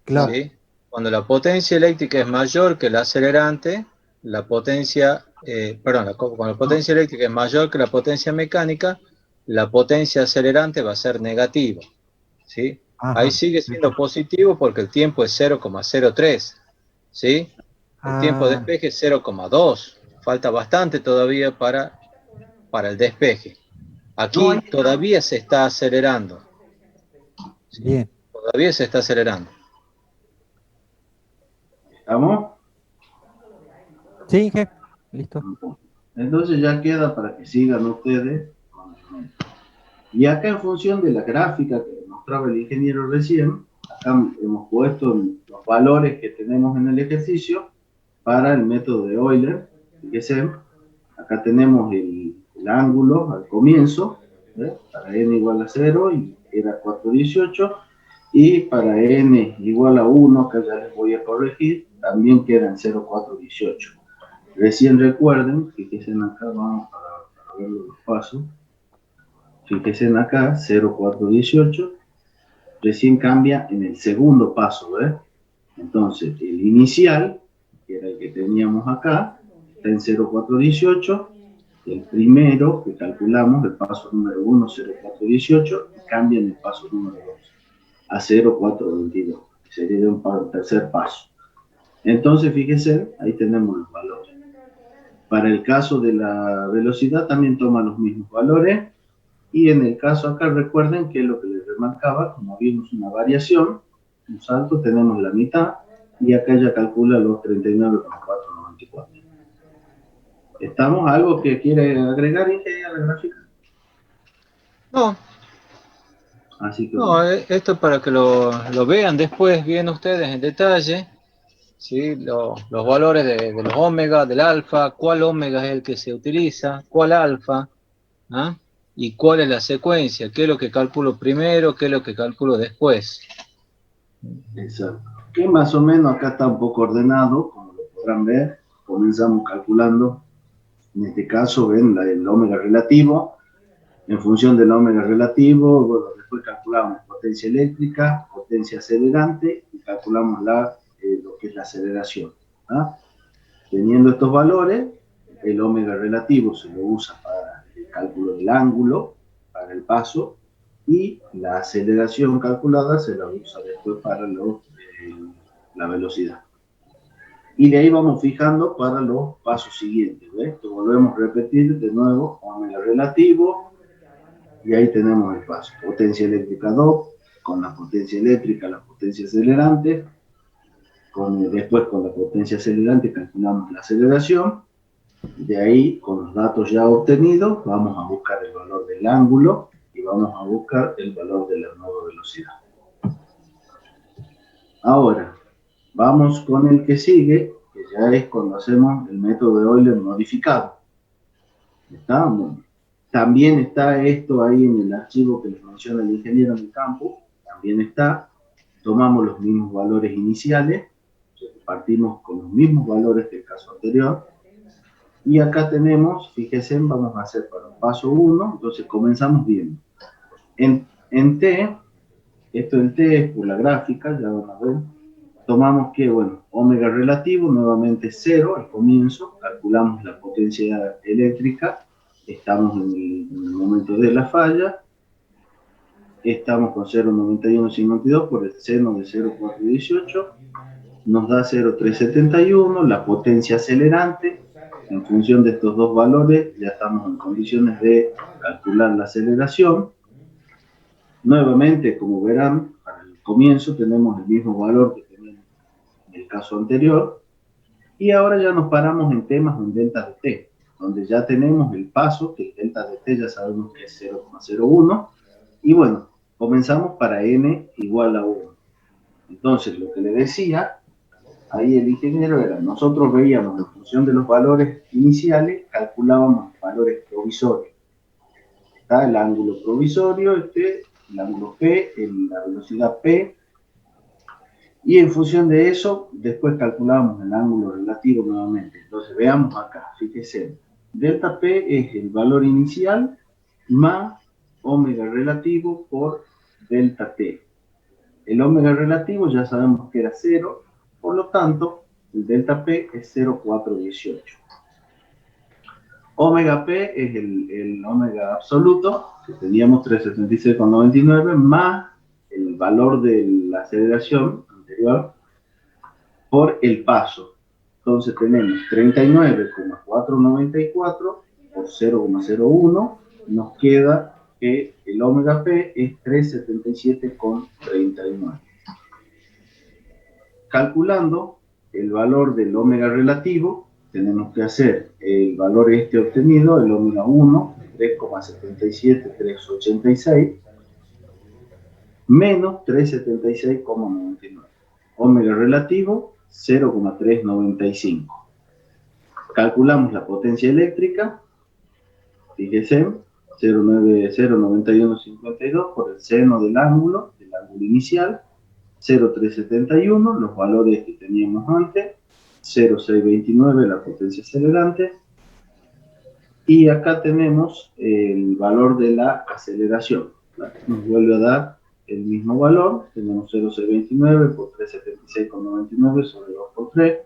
Speaker 4: Claro.
Speaker 1: ¿Sí? Cuando la potencia eléctrica es mayor que la acelerante, la potencia, cuando la potencia eléctrica es mayor que la potencia mecánica, la potencia acelerante va a ser negativa. ¿Sí? Ahí sigue siendo positivo porque el tiempo es 0,03. ¿Sí? El tiempo de despeje es 0,2. Falta bastante todavía para el despeje. Aquí todavía se está acelerando. ¿Sí?
Speaker 4: Bien.
Speaker 1: Todavía se está acelerando.
Speaker 5: ¿Estamos?
Speaker 4: Sí, Inge. Listo.
Speaker 5: Entonces ya queda para que sigan ustedes. Y acá en función de la gráfica que mostraba el ingeniero recién, acá hemos puesto los valores que tenemos en el ejercicio para el método de Euler. Fíjense, acá tenemos el ángulo al comienzo, para n igual a 0 y era 418, y para n igual a 1, que ya les voy a corregir, también quedan 0,418. Recién recuerden, fíjense acá, vamos para ver los pasos. Fíjense acá, 0,418, recién cambia en el segundo paso, ¿ves? Entonces, el inicial, que era el que teníamos acá, está en 0,418, el primero que calculamos, el paso número 1, 0,418, y cambia en el paso número 2, a 0,422, que sería un tercer paso. Entonces, fíjense, ahí tenemos los valores. Para el caso de la velocidad también toma los mismos valores, y en el caso acá recuerden que lo que les remarcaba, como vimos una variación, un salto, tenemos la mitad, y acá ya calcula los 39,494. ¿Estamos? ¿Algo que quiere agregar, Inge, a la gráfica?
Speaker 1: No.
Speaker 5: Así que,
Speaker 1: No, esto para que lo vean después bien ustedes en detalle, ¿sí? Los valores de los ómegas, del alfa, cuál ómega es el que se utiliza, cuál alfa, ¿ah? Y cuál es la secuencia, qué es lo que calculo primero, qué es lo que calculo después.
Speaker 5: exacto. Que más o menos acá está un poco ordenado, como lo podrán ver. Comenzamos calculando, en este caso ven el ómega relativo. En función del ómega relativo, bueno, después calculamos potencia eléctrica, potencia acelerante y calculamos lo que es la aceleración. ¿Ah? Teniendo estos valores, el ómega relativo se lo usa para el cálculo del ángulo, para el paso, y la aceleración calculada se la usa después para la velocidad. Y de ahí vamos fijando para los pasos siguientes. ¿Ves? Esto volvemos a repetir de nuevo, ómega relativo, y ahí tenemos el paso. Potencia eléctrica 2, con la potencia eléctrica, la potencia acelerante, Después con la potencia acelerante calculamos la aceleración. De ahí, con los datos ya obtenidos, vamos a buscar el valor del ángulo y vamos a buscar el valor de la nueva velocidad. Ahora, vamos con el que sigue, que ya es cuando hacemos el método de Euler modificado. ¿Está? Bueno, también está esto ahí en el archivo que les menciona el ingeniero en el campo. También está. Tomamos los mismos valores iniciales. Partimos con los mismos valores que el caso anterior. Y acá tenemos, fíjense, vamos a hacer para el paso 1. Entonces comenzamos viendo. En T, esto en T es por la gráfica, ya van a ver. Tomamos que, bueno, omega relativo, nuevamente 0 al comienzo, calculamos la potencia eléctrica, estamos en el momento de la falla, estamos con 0,9152 por el seno de 0,418, nos da 0,371, la potencia acelerante, en función de estos dos valores, ya estamos en condiciones de calcular la aceleración. Nuevamente, como verán, para el comienzo tenemos el mismo valor que teníamos en el caso anterior, y ahora ya nos paramos en temas en delta de t, donde ya tenemos el paso, que el delta de t ya sabemos que es 0,01, y bueno, comenzamos para n igual a 1. Entonces, lo que le decía, ahí el ingeniero era, nosotros veíamos en función de los valores iniciales, calculábamos valores provisorios. Está el ángulo provisorio, el ángulo P, la velocidad P, y en función de eso, después calculábamos el ángulo relativo nuevamente. Entonces, veamos acá, fíjense, delta P es el valor inicial más omega relativo por delta T. El omega relativo ya sabemos que era 0, por lo tanto, el delta P es 0,418. Omega P es el omega absoluto, que teníamos 376,99, más el valor de la aceleración anterior por el paso. Entonces tenemos 39,494 por 0,01, nos queda que el omega P es 377,39. Calculando el valor del omega relativo, tenemos que hacer el valor obtenido, el omega 1, 3,77386, menos 376,99. Omega relativo, 0,395. Calculamos la potencia eléctrica, fíjense, 0,9152 por el seno del ángulo inicial, 0,371, los valores que teníamos antes, 0,629 la potencia acelerante, y acá tenemos el valor de la aceleración. Nos vuelve a dar el mismo valor, tenemos 0,629 por 376,99 sobre 2 por 3,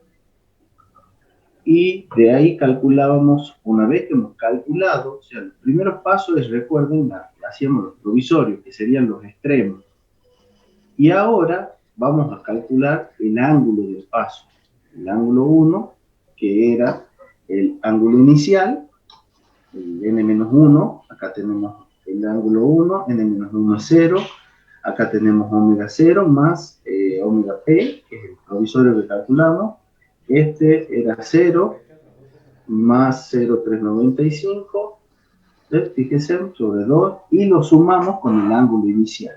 Speaker 5: y de ahí calculábamos, una vez que hemos calculado, o sea, los primeros pasos, recuerden, hacíamos los provisorios, que serían los extremos. Y ahora vamos a calcular el ángulo del paso. El ángulo 1, que era el ángulo inicial, el n-1, acá tenemos el ángulo 1, n-1 es 0, acá tenemos omega 0 más omega p, que es el provisorio que calculamos, este era 0 más 0,395, fíjense, sobre 2, y lo sumamos con el ángulo inicial.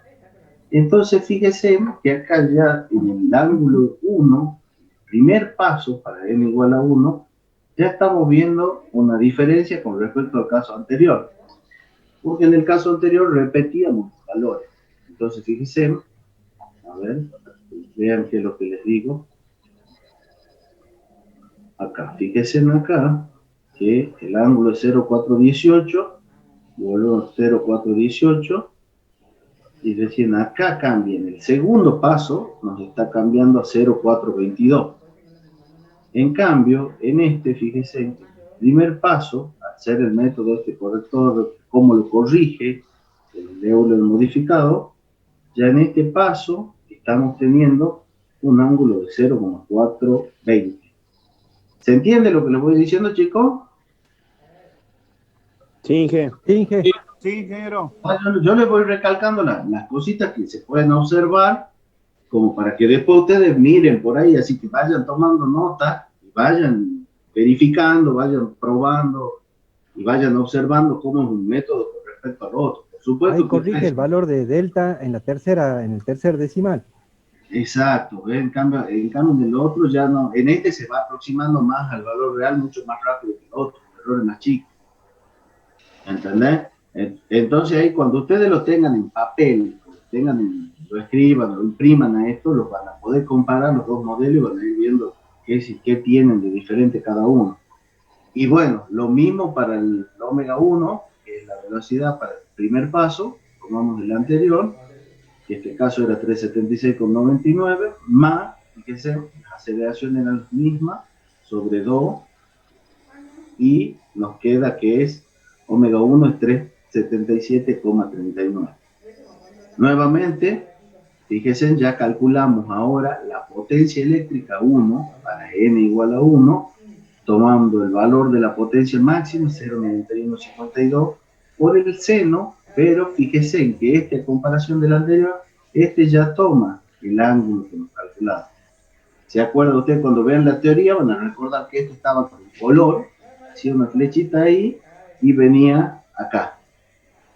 Speaker 5: Entonces, fíjense que acá ya en el ángulo 1, primer paso para n igual a 1, ya estamos viendo una diferencia con respecto al caso anterior. Porque en el caso anterior repetíamos los valores. Entonces, fíjense, a ver, vean qué es lo que les digo. Acá, fíjense acá, que el ángulo es 0,418, volvemos 0,418, y recién acá cambia, en el segundo paso nos está cambiando a 0,422. En cambio, en este, fíjense, en el primer paso, hacer el método corrector, cómo lo corrige, el Euler modificado, ya en este paso estamos teniendo un ángulo de 0,420. ¿Se entiende lo que les voy diciendo, chicos?
Speaker 2: Sí, Inge.
Speaker 4: Inge,
Speaker 7: Sí, ingeniero.
Speaker 5: Yo les voy recalcando las cositas que se pueden observar como para que después ustedes miren por ahí, así que vayan tomando nota, y vayan verificando, vayan probando, y vayan observando cómo es un método con respecto al otro. Por supuesto
Speaker 4: Ahí
Speaker 5: que
Speaker 4: corrige
Speaker 5: ustedes,
Speaker 4: el valor de delta en en el tercer decimal.
Speaker 5: exacto, ¿ves? En cambio en el otro ya no, en este se va aproximando más al valor real mucho más rápido que el otro, el error es más chico. ¿Entendés? Entonces ahí cuando ustedes lo tengan en papel, lo escriban, lo impriman a esto, los van a poder comparar los dos modelos y van a ir viendo qué tienen de diferente cada uno. Y bueno, lo mismo para el omega 1, que es la velocidad para el primer paso, tomamos el anterior, que en este caso era 376,99, más, fíjense, las aceleraciones eran las mismas, sobre 2, y nos queda que es omega 1 es 377,39. Nuevamente, fíjense, ya calculamos ahora la potencia eléctrica 1 para n igual a 1, tomando el valor de la potencia máxima, 0,9152, por el seno, pero fíjense en que a comparación del anterior, ya toma el ángulo que hemos calculado. ¿Se acuerda usted cuando vean la teoría? Van a recordar que estaba con color, hacía una flechita ahí y venía acá.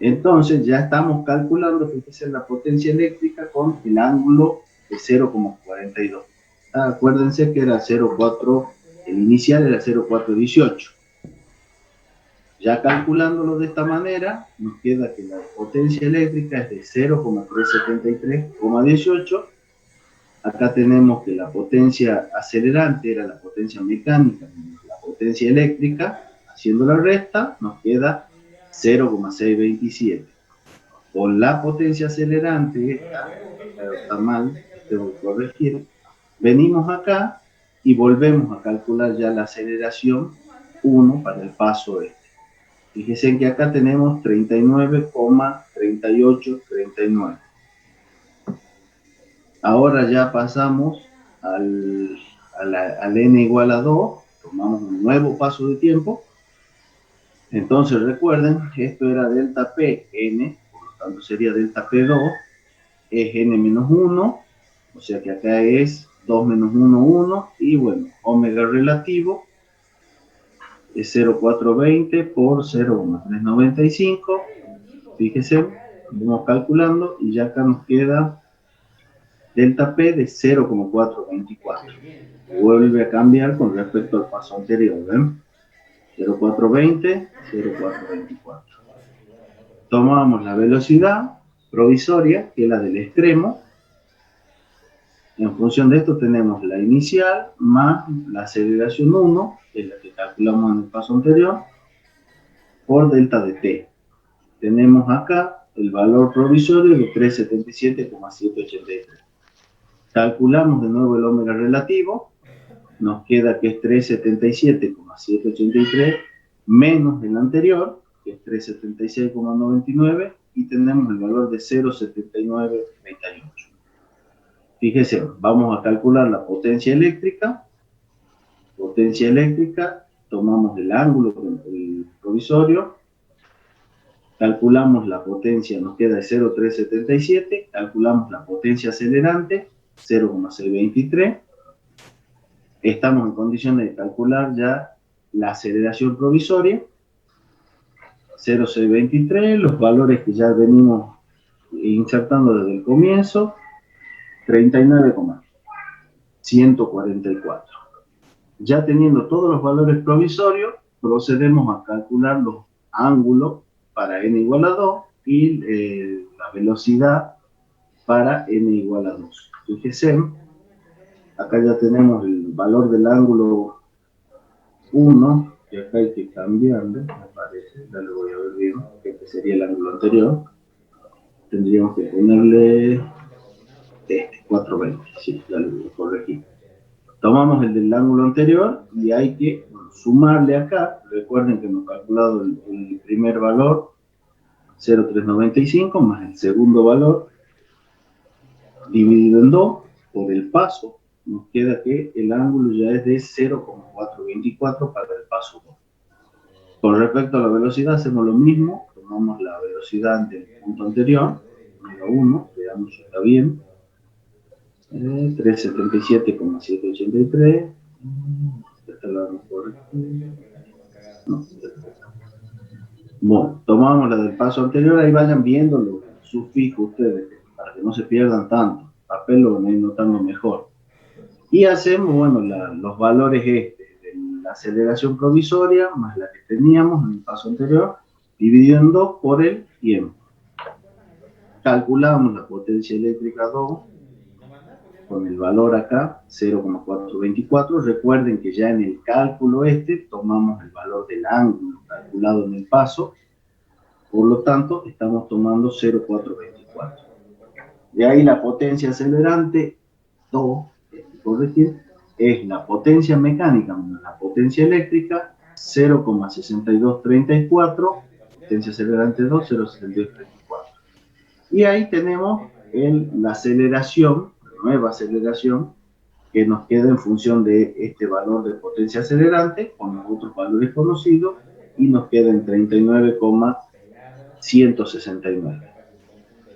Speaker 5: Entonces ya estamos calculando, fíjense, la potencia eléctrica con el ángulo de 0,42. Acuérdense que era 0,4, el inicial era 0,418. Ya calculándolo de esta manera, nos queda que la potencia eléctrica es de 0,373,18. Acá tenemos que la potencia acelerante era la potencia mecánica, la potencia eléctrica, haciendo la resta, nos queda 0,627. Con la potencia acelerante, está mal, tengo que corregir, venimos acá y volvemos a calcular ya la aceleración 1 para el paso este. Fíjense que acá tenemos 39,3839. Ahora ya pasamos al n igual a 2, tomamos un nuevo paso de tiempo. Entonces recuerden, esto era delta P, n, por lo tanto sería delta P2, es n menos 1, o sea que acá es 2 menos 1, 1, y bueno, omega relativo es 0,420 por 0,395, fíjense, vamos calculando, y ya acá nos queda delta P de 0,424. Vuelve a cambiar con respecto al paso anterior, ¿ven? 0,420, 0,424. Tomamos la velocidad provisoria, que es la del extremo. En función de esto tenemos la inicial más la aceleración 1, que es la que calculamos en el paso anterior, por delta de t. Tenemos acá el valor provisorio de 377,783. Calculamos de nuevo el omega relativo, nos queda que es 377,783 menos el anterior, que es 376,99, y tenemos el valor de 0,7938. Fíjese, vamos a calcular la potencia eléctrica. Potencia eléctrica, tomamos el ángulo del provisorio, calculamos la potencia, nos queda de 0,377, calculamos la potencia acelerante, 0,623. Estamos en condiciones de calcular ya la aceleración provisoria, 0,623, los valores que ya venimos insertando desde el comienzo, 39,144. Ya teniendo todos los valores provisorios, procedemos a calcular los ángulos para n igual a 2 y la velocidad para n igual a 2. Fíjense, acá ya tenemos el valor del ángulo 1, que acá hay que cambiarle, me parece, ya lo voy a ver bien, que este sería el ángulo anterior. Tendríamos que ponerle 420, sí, ya lo voy a corregir. Tomamos el del ángulo anterior y hay que sumarle acá. Recuerden que hemos calculado el primer valor, 0,395, más el segundo valor, dividido en 2, por el paso, nos queda que el ángulo ya es de 0,424 para el paso 2. Con respecto a la velocidad, hacemos lo mismo. Tomamos la velocidad del punto anterior, omega 1, veamos si está bien. 377,783. Esta la vamos por aquí. No, bueno, tomamos la del paso anterior, ahí vayan viendo los sufijos ustedes, para que no se pierdan tanto. El papel lo van a ir notando mejor. Y hacemos, bueno, los valores de la aceleración provisoria, más la que teníamos en el paso anterior, dividido en 2 por el tiempo. Calculamos la potencia eléctrica 2, con el valor acá, 0,424. Recuerden que ya en el cálculo tomamos el valor del ángulo calculado en el paso, por lo tanto, estamos tomando 0,424. De ahí la potencia acelerante, 2, corregir, es la potencia mecánica menos la potencia eléctrica, 0,6234, potencia acelerante 2, 0,6234. Y ahí tenemos la aceleración, la nueva aceleración, que nos queda en función de este valor de potencia acelerante, con los otros valores conocidos, y nos queda en 39,169.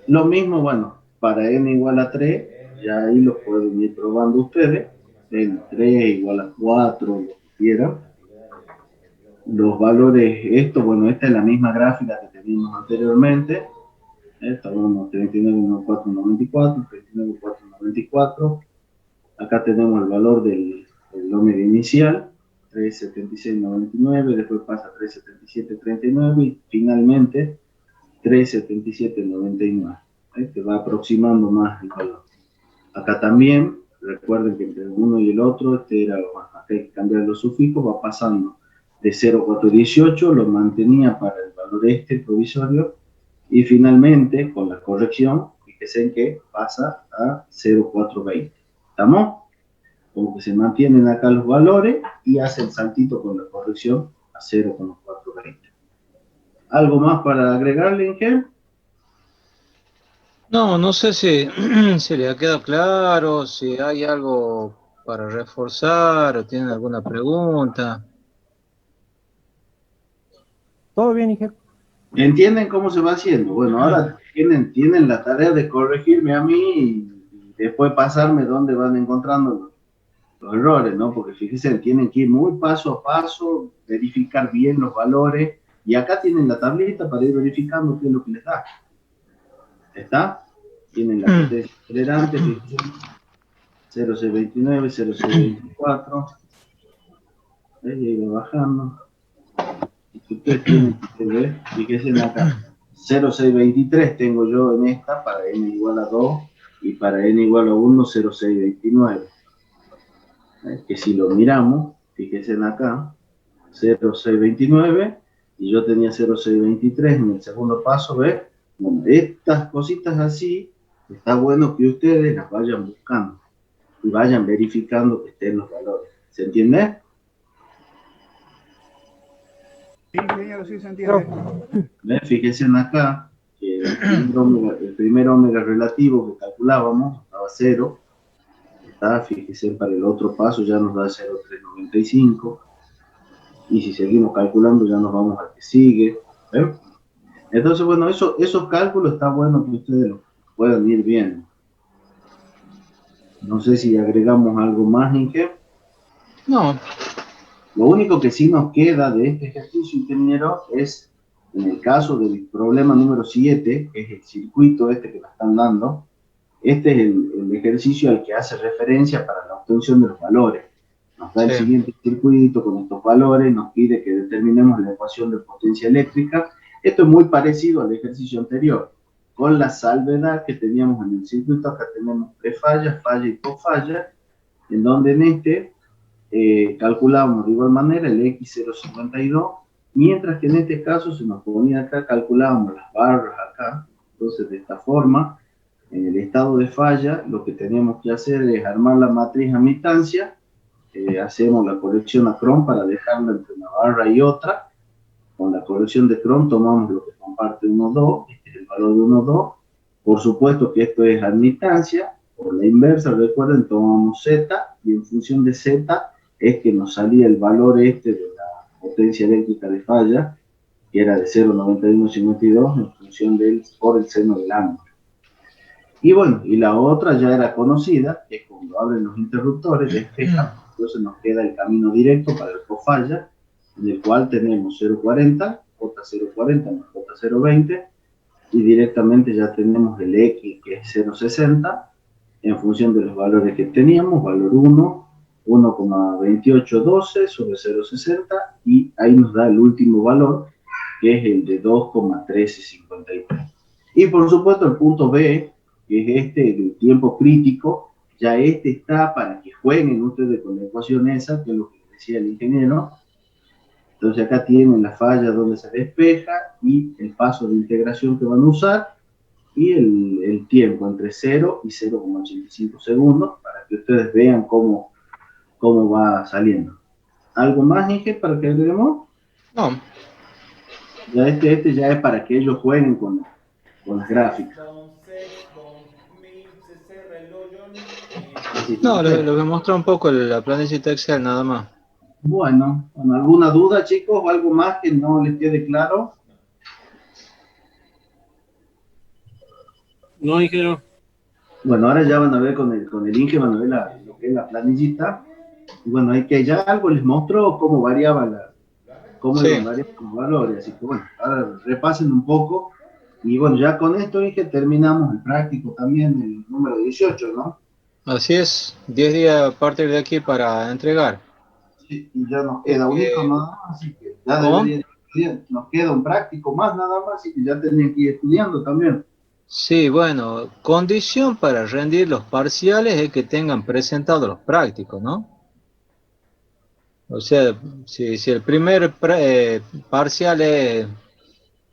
Speaker 5: Lo mismo, bueno, para n igual a 3, ya ahí lo pueden ir probando ustedes, n 3 igual a 4, lo que quieran. Los valores, bueno, esta es la misma gráfica que teníamos anteriormente. Estamos 39,494, 39,494. Acá tenemos el valor del ómega inicial, 376,99, después pasa a 377,39 y finalmente 377,99. Te va aproximando más el valor. Acá también, recuerden que entre uno y el otro, acá hay que cambiar los sufijos, va pasando de 0,418, lo mantenía para el valor provisorio, y finalmente, con la corrección, fíjense en que pasa a 0,420. ¿Estamos? Como que se mantienen acá los valores y hace el saltito con la corrección a 0,420. ¿Algo más para agregarle, Inge?
Speaker 1: No, no sé si le ha quedado claro, si hay algo para reforzar o tienen alguna pregunta.
Speaker 4: ¿Todo bien, Iker?
Speaker 5: ¿Entienden cómo se va haciendo? Bueno, ahora tienen la tarea de corregirme a mí y después pasarme dónde van encontrando los errores, ¿no? Porque fíjense, tienen que ir muy paso a paso, verificar bien los valores, y acá tienen la tablita para ir verificando qué es lo que les da. ¿Está? Tienen la potencia acelerante, fíjense, 0,629, 0,624, ahí va bajando. Ustedes tienen que ver, fíjense acá, 0,623 tengo yo en esta para n igual a 2 y para n igual a 1, 0,629. Que si lo miramos, fíjense acá, 0,629 y yo tenía 0,623 en el segundo paso, ¿ves? Bueno, estas cositas así, está bueno que ustedes las vayan buscando y vayan verificando que estén los valores. ¿Se entiende?
Speaker 7: Sí, señor, sí se entiende.
Speaker 5: Fíjense acá que el primer ómega relativo que calculábamos estaba 0. Fíjense, para el otro paso ya nos da 0,395. Y si seguimos calculando ya nos vamos al que sigue. Entonces, bueno, esos cálculos está bueno que ustedes los puedan ir viendo. No sé si agregamos algo más, Inge.
Speaker 1: No.
Speaker 5: Lo único que sí nos queda de este ejercicio, ingeniero, es en el caso del problema número 7, que es el circuito que me están dando. Este es el ejercicio al que hace referencia para la obtención de los valores. Nos da el siguiente circuito con estos valores, nos pide que determinemos la ecuación de potencia eléctrica. Esto es muy parecido al ejercicio anterior, con la salvedad que teníamos en el circuito. Acá tenemos prefalla, falla y postfalla, en donde en calculamos de igual manera el X052, mientras que en este caso se nos ponía acá, calculábamos las barras acá. Entonces, de esta forma, en el estado de falla, lo que tenemos que hacer es armar la matriz a admitancia, hacemos la corrección a Cron para dejarla entre una barra y otra. Con la corrección de Cron tomamos lo que comparte 1, 2, este es el valor de 1, 2. Por supuesto que esto es admitancia, por la inversa, recuerden, tomamos Z, y en función de Z es que nos salía el valor de la potencia eléctrica de falla, que era de 0,9152 en función por el seno del ángulo. Y bueno, y la otra ya era conocida, que es cuando abren los interruptores, despejan, entonces nos queda el camino directo para el cofalla, en el cual tenemos 0,40, J0,40 más J0,20, y directamente ya tenemos el X, que es 0,60, en función de los valores que teníamos, valor 1, 1,2812 sobre 0,60, y ahí nos da el último valor, que es el de 2,1353. Y por supuesto el punto B, que es este, el tiempo crítico, ya este está para que jueguen ustedes con la ecuación esa, que es lo que decía el ingeniero. Entonces acá tienen la falla donde se despeja y el paso de integración que van a usar y el tiempo entre 0 y 0,85 segundos para que ustedes vean cómo va saliendo. ¿Algo más, Inge, para que agreguemos?
Speaker 1: No,
Speaker 5: Ya este ya es para que ellos jueguen con las gráficas.
Speaker 1: no, les voy a mostrar un poco la planillita Excel nada más.
Speaker 5: Bueno, ¿alguna duda, chicos, o algo más que no les quede claro?
Speaker 6: No, ingeniero.
Speaker 5: Bueno, ahora ya van a ver con el Inge, van a ver lo que es la planillita. Y bueno, hay que ya algo les mostró cómo variaban cómo
Speaker 1: Sí.
Speaker 5: iban variando los valores. Así que bueno, ahora repasen un poco. Y bueno, ya con esto, Inge, terminamos el práctico también, el número 18, ¿no?
Speaker 1: Así es, 10 días a partir de aquí para entregar.
Speaker 5: Sí, y ya nos queda un hijo nada más, así que ya
Speaker 1: ¿Cómo?
Speaker 5: debería estudiar. Nos queda un práctico más nada más, así que ya tendrían que ir estudiando también.
Speaker 1: Sí, bueno, condición para rendir los parciales es que tengan presentados los prácticos, ¿no? O sea, si el primer parcial es,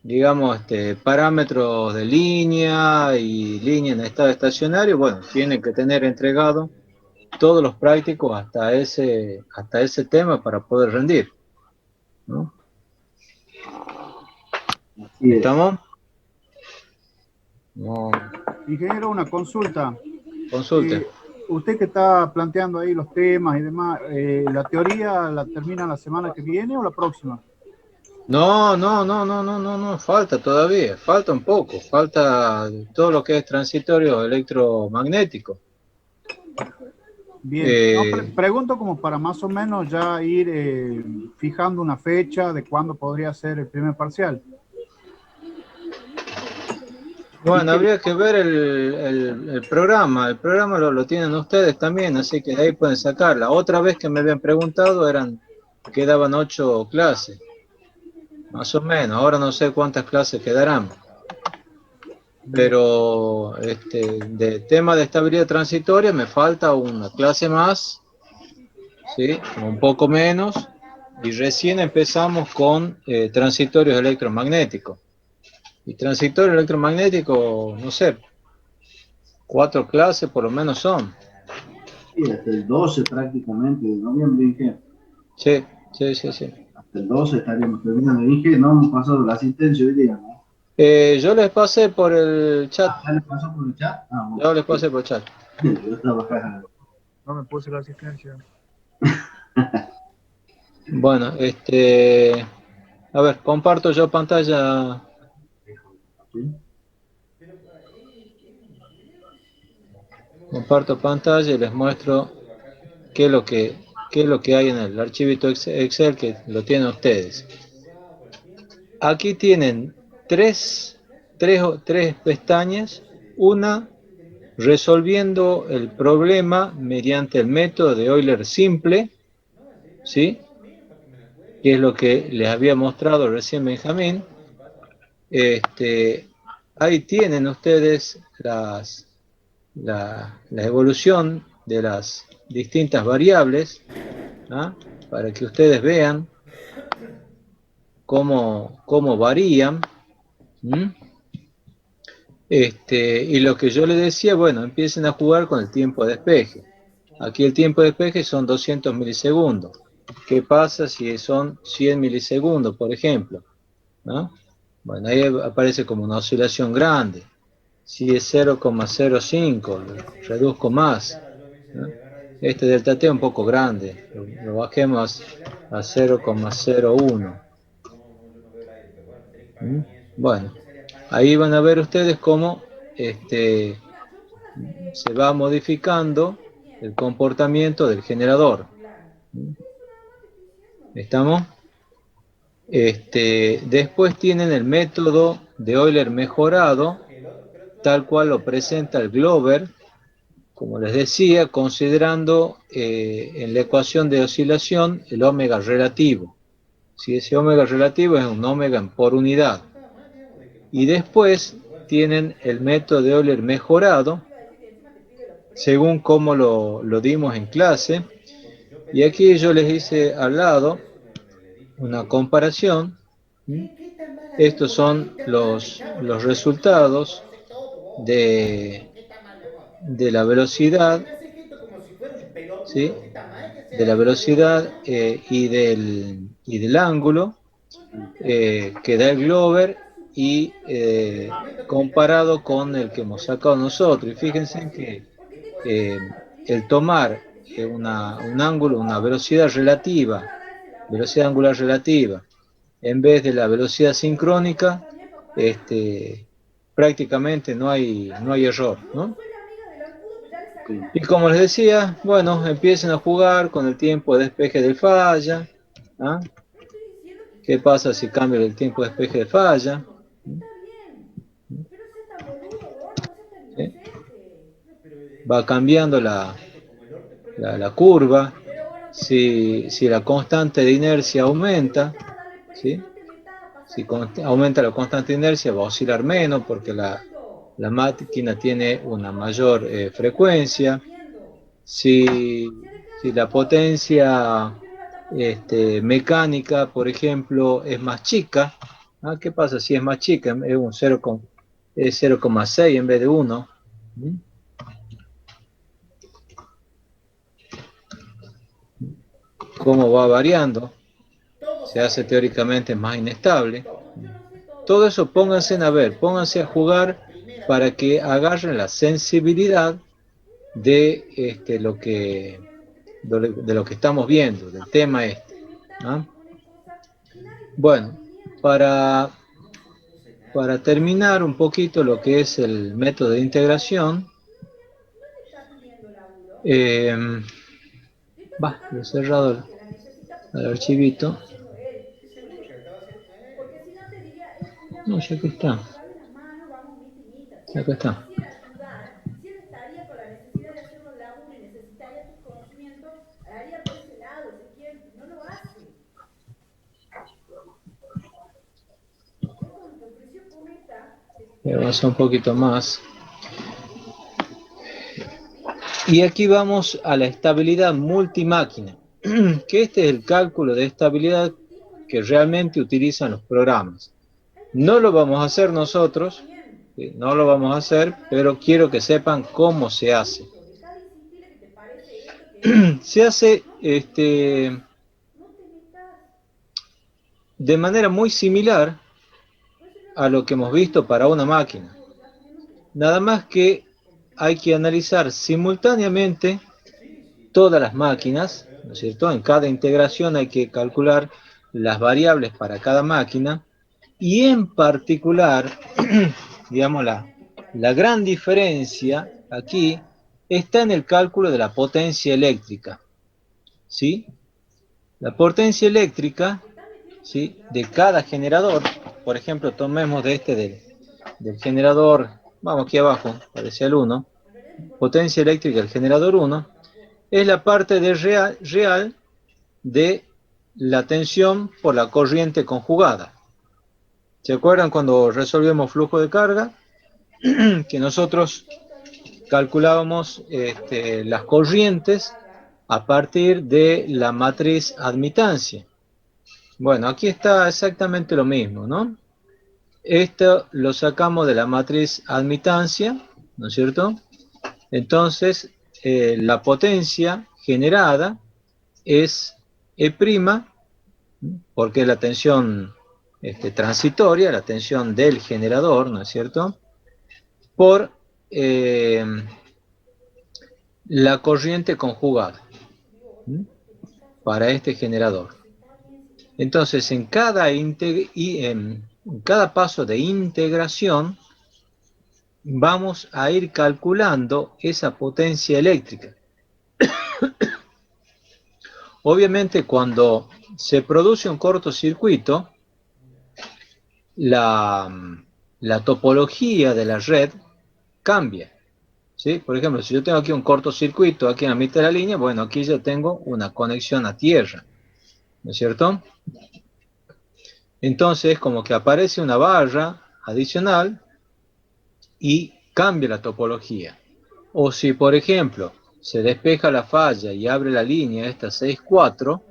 Speaker 1: digamos, parámetros de línea y línea en estado estacionario, bueno, tienen que tener entregado todos los prácticos hasta ese tema para poder rendir, ¿no?
Speaker 5: Así es.
Speaker 1: ¿Estamos? No,
Speaker 7: Ingeniero, una consulta.
Speaker 1: consulte.
Speaker 7: Usted que está planteando ahí los temas y demás, ¿la teoría la termina la semana que viene o la próxima?
Speaker 1: No, falta todavía, falta un poco, falta todo lo que es transitorio electromagnético.
Speaker 7: Bien, no, pregunto como para más o menos ya ir fijando una fecha de cuándo podría ser el primer parcial.
Speaker 1: Bueno, habría que ver el programa lo tienen ustedes también, así que de ahí pueden sacar. La otra vez que me habían preguntado quedaban 8 clases, más o menos, ahora no sé cuántas clases quedarán. Pero de tema de estabilidad transitoria me falta una clase más, ¿sí? Un poco menos, y recién empezamos con transitorios electromagnéticos. Y transitorio electromagnético, no sé, 4 clases por lo menos son.
Speaker 5: Sí, hasta el 12 prácticamente de noviembre, Inge.
Speaker 1: Sí.
Speaker 5: Hasta el 12 estaríamos terminando. Inge, no hemos pasado la asistencia hoy día, ¿no?
Speaker 1: Yo les pasé por el chat.
Speaker 5: ¿Ya les pasó por el chat? Bueno.
Speaker 1: Yo les pasé por el chat.
Speaker 5: Yo estaba
Speaker 7: No me puse la asistencia.
Speaker 1: Bueno, a ver, comparto yo pantalla. Comparto pantalla y les muestro qué es lo que hay en el archivito Excel que lo tienen ustedes. Aquí tienen tres pestañas, una resolviendo el problema mediante el método de Euler simple, ¿sí? Que es lo que les había mostrado recién Benjamín. Ahí tienen ustedes la evolución de las distintas variables, ¿ah? Para que ustedes vean cómo varían. Y lo que yo les decía, bueno, empiecen a jugar con el tiempo de despeje. Aquí el tiempo de despeje son 200 milisegundos. ¿Qué pasa si son 100 milisegundos, por ejemplo? ¿No? Bueno, ahí aparece como una oscilación grande. Si es 0,05, reduzco más, ¿no? Este delta T es un poco grande, lo bajemos a 0,01. Bueno, ahí van a ver ustedes cómo se va modificando el comportamiento del generador. ¿Estamos? Después tienen el método de Euler mejorado, tal cual lo presenta el Glover, como les decía, considerando en la ecuación de oscilación el omega relativo. Si ese omega relativo es un omega por unidad. Y después tienen el método de Euler mejorado, según como lo dimos en clase. Y aquí yo les hice al lado una comparación. Estos son los resultados de la velocidad, ¿sí? De la velocidad y del ángulo que da el Glover y comparado con el que hemos sacado nosotros. Y fíjense que el tomar un ángulo, una velocidad relativa, velocidad angular relativa, en vez de la velocidad sincrónica, prácticamente no hay error, ¿no? Y como les decía, bueno, empiecen a jugar con el tiempo de despeje del falla. ¿Ah? ¿Qué pasa si cambio el tiempo de despeje de falla? ¿Sí? Va cambiando la curva. Si la constante de inercia aumenta, ¿sí? Si aumenta la constante de inercia, va a oscilar menos porque la máquina tiene una mayor frecuencia. Si la potencia mecánica, por ejemplo, es más chica, ¿ah? ¿Qué pasa si es más chica? Es un 0,6 en vez de 1. ¿Cómo va variando? Se hace teóricamente más inestable. Todo eso pónganse a jugar para que agarren la sensibilidad de lo que estamos viendo, del tema ¿no? Bueno, para terminar un poquito lo que es el método de integración, lo he cerrado el archivito. No, ya que está. Acá está. Voy a avanzar un poquito más. Y aquí vamos a la estabilidad multimáquina, que este es el cálculo de estabilidad que realmente utilizan los programas. No lo vamos a hacer nosotros, no lo vamos a hacer, pero quiero que sepan cómo se hace. Se hace de manera muy similar a lo que hemos visto para una máquina. Nada más que hay que analizar simultáneamente todas las máquinas, ¿no es cierto? En cada integración hay que calcular las variables para cada máquina y en particular, digamos, la gran diferencia aquí está en el cálculo de la potencia eléctrica, ¿sí? La potencia eléctrica, ¿sí? De cada generador, por ejemplo, tomemos del generador, vamos aquí abajo, parece el 1, potencia eléctrica del generador 1, es la parte real de la tensión por la corriente conjugada. ¿Se acuerdan cuando resolvimos flujo de carga? Que nosotros calculábamos las corrientes a partir de la matriz admitancia. Bueno, aquí está exactamente lo mismo, ¿no? Esto lo sacamos de la matriz admitancia, ¿no es cierto? Entonces, la potencia generada es E', porque es la tensión transitoria, la tensión del generador, ¿no es cierto? Por la corriente conjugada para este generador. Entonces, en cada paso de integración, vamos a ir calculando esa potencia eléctrica. Obviamente, cuando se produce un cortocircuito, la topología de la red cambia, ¿sí? Por ejemplo, si yo tengo aquí un cortocircuito aquí en la mitad de la línea, bueno, aquí yo tengo una conexión a tierra, ¿no es cierto? Entonces, como que aparece una barra adicional y cambia la topología. O si, por ejemplo, se despeja la falla y abre la línea esta 6,4,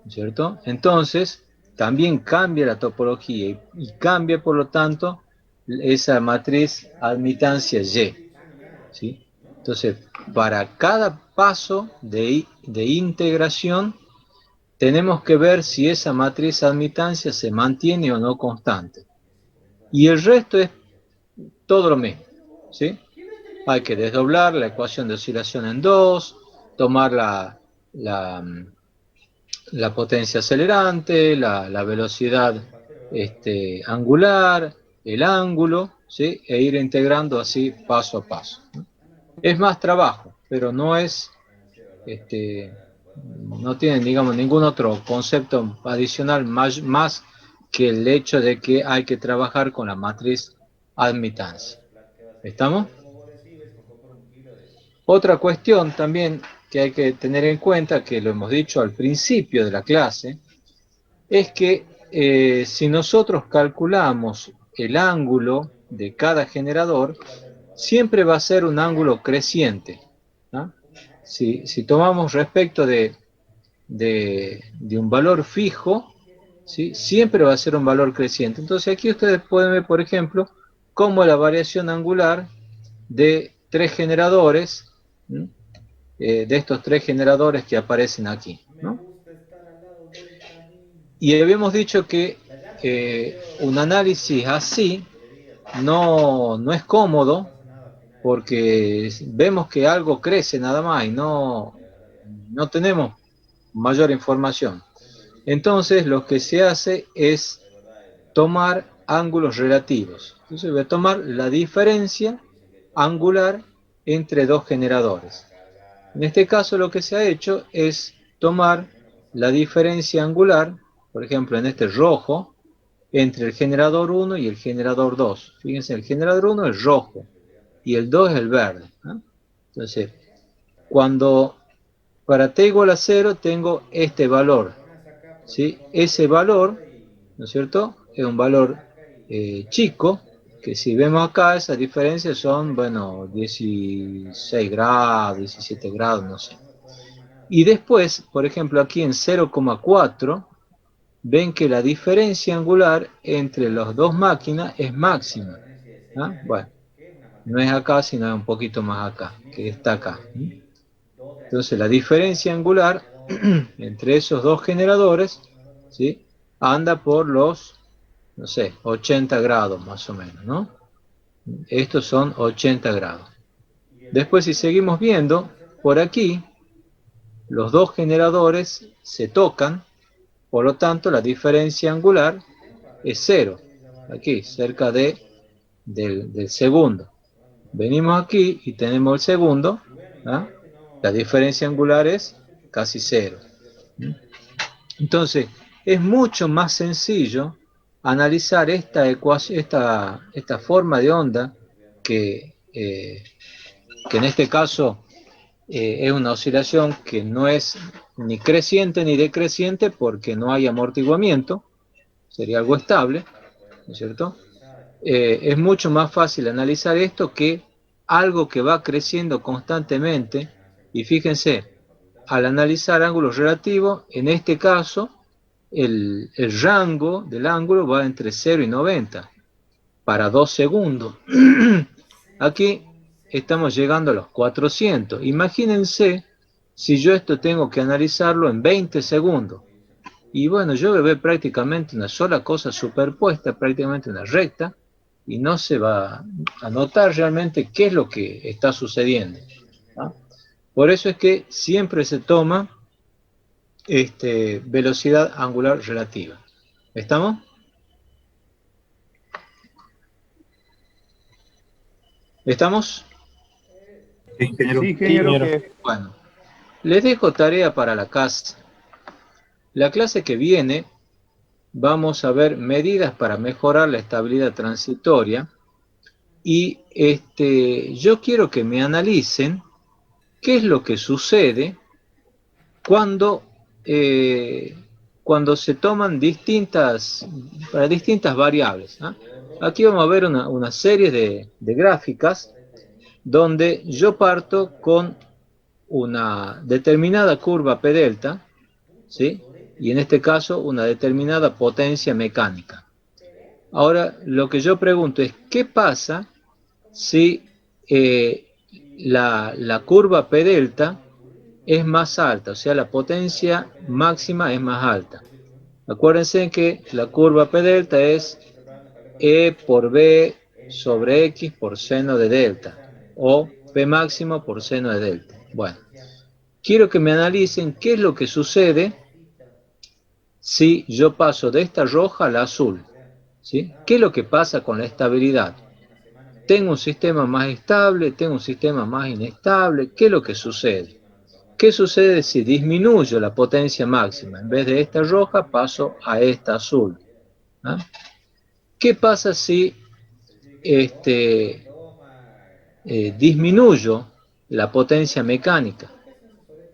Speaker 1: ¿cierto? Entonces, también cambia la topología y cambia, por lo tanto, esa matriz admitancia Y, ¿sí? Entonces, para cada paso de integración, tenemos que ver si esa matriz admitancia se mantiene o no constante. Y el resto es todo lo mismo, ¿sí? Hay que desdoblar la ecuación de oscilación en dos, tomar la potencia acelerante, la velocidad angular, el ángulo, ¿sí? E ir integrando así paso a paso, ¿no? Es más trabajo, pero no es, no tiene, digamos, ningún otro concepto adicional más que el hecho de que hay que trabajar con la matriz admitancia. ¿Estamos? Otra cuestión también que hay que tener en cuenta, que lo hemos dicho al principio de la clase, es que si nosotros calculamos el ángulo de cada generador, siempre va a ser un ángulo creciente, ¿no? Si tomamos respecto de un valor fijo, ¿sí? Siempre va a ser un valor creciente. Entonces aquí ustedes pueden ver, por ejemplo, cómo la variación angular de tres generadores, ¿no? De estos tres generadores que aparecen aquí, ¿no? Y habíamos dicho que un análisis así no es cómodo, porque vemos que algo crece nada más y no tenemos mayor información. Entonces lo que se hace es tomar ángulos relativos. Entonces voy a tomar la diferencia angular entre dos generadores. En este caso lo que se ha hecho es tomar la diferencia angular, por ejemplo en este rojo, entre el generador 1 y el generador 2. Fíjense, el generador 1 es rojo y el 2 es el verde, ¿no? Entonces, cuando para t igual a 0 tengo este valor, ¿sí? Ese valor, ¿no es cierto?, es un valor chico, que si vemos acá, esas diferencias son, bueno, 16 grados, 17 grados, no sé. Y después, por ejemplo, aquí en 0,4, ven que la diferencia angular entre las dos máquinas es máxima, ¿ah? Bueno, no es acá, sino es un poquito más acá, que está acá. Entonces, la diferencia angular entre esos dos generadores, ¿sí?, anda por los, no sé, 80 grados más o menos, ¿no? Estos son 80 grados. Después, si seguimos viendo, por aquí, los dos generadores se tocan, por lo tanto, la diferencia angular es 0, aquí, cerca del segundo. Venimos aquí y tenemos el segundo, ¿ah? La diferencia angular es casi 0. Entonces, es mucho más sencillo analizar esta forma de onda que en este caso es una oscilación que no es ni creciente ni decreciente porque no hay amortiguamiento, sería algo estable, ¿no es cierto? Es mucho más fácil analizar esto que algo que va creciendo constantemente. Y fíjense, al analizar ángulos relativos, en este caso, el rango del ángulo va entre 0 y 90 para 2 segundos. Aquí estamos llegando a los 400. Imagínense si yo esto tengo que analizarlo en 20 segundos. Y bueno, yo voy a ver prácticamente una sola cosa superpuesta, prácticamente una recta, y no se va a notar realmente qué es lo que está sucediendo, ¿no? Por eso es que siempre se toma velocidad angular relativa. ¿Estamos? ¿Estamos?
Speaker 3: Sí, ingeniero.
Speaker 7: Sí, ingeniero,
Speaker 2: ingeniero.
Speaker 7: que
Speaker 1: Bueno, les dejo tarea para la casa. La clase que viene vamos a ver medidas para mejorar la estabilidad transitoria y yo quiero que me analicen qué es lo que sucede cuando, cuando se toman para distintas variables, ¿no? Aquí vamos a ver una serie de gráficas donde yo parto con una determinada curva P delta, ¿sí? Y en este caso una determinada potencia mecánica. Ahora, lo que yo pregunto es, ¿qué pasa si la curva P delta es más alta? O sea, la potencia máxima es más alta. Acuérdense que la curva P delta es E por B sobre X por seno de delta, o P máximo por seno de delta. Bueno, quiero que me analicen qué es lo que sucede si yo paso de esta roja a la azul, ¿sí? ¿Qué es lo que pasa con la estabilidad? ¿Tengo un sistema más estable? ¿Tengo un sistema más inestable? ¿Qué es lo que sucede? ¿Qué sucede si disminuyo la potencia máxima? En vez de esta roja paso a esta azul, ¿ah? ¿Qué pasa si disminuyo la potencia mecánica?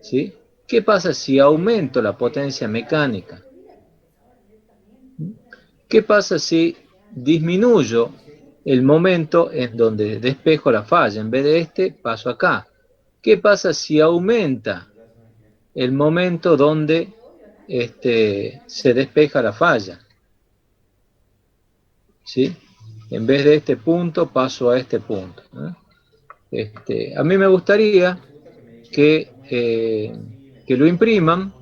Speaker 1: ¿Sí? ¿Qué pasa si aumento la potencia mecánica? ¿Qué pasa si disminuyo el momento en donde despejo la falla? En vez de este, paso acá. ¿Qué pasa si aumenta el momento donde se despeja la falla? ¿Sí? En vez de este punto, paso a este punto, ¿no? A mí me gustaría que lo impriman,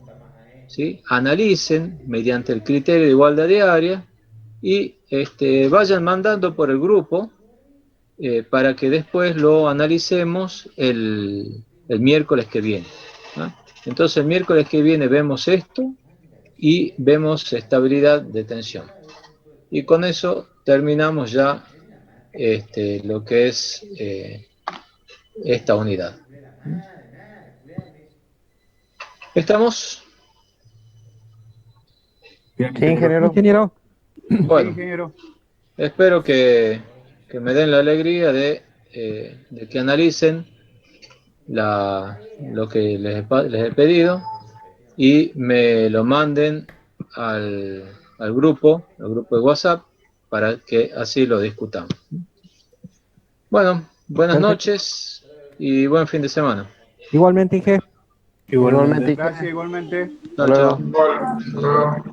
Speaker 1: ¿sí? Analicen mediante el criterio de igualdad de área y vayan mandando por el grupo para que después lo analicemos el miércoles que viene, ¿no? Entonces el miércoles que viene vemos esto y vemos estabilidad de tensión. Y con eso terminamos ya lo que es esta unidad. ¿Estamos?
Speaker 3: Bien,
Speaker 2: Sí,
Speaker 3: ingeniero.
Speaker 2: ingeniero.
Speaker 4: Ingeniero,
Speaker 7: sí,
Speaker 1: Bueno,
Speaker 7: ingeniero.
Speaker 1: espero que me den la alegría de que analicen lo que les he pedido y me lo manden al grupo de WhatsApp para que así lo discutamos. Bueno, buenas
Speaker 4: perfecto.
Speaker 1: noches y buen fin de semana.
Speaker 4: Igualmente, Inge.
Speaker 2: Igualmente.
Speaker 7: Gracias, igualmente.
Speaker 2: Hasta
Speaker 1: Chao, chao.
Speaker 2: luego.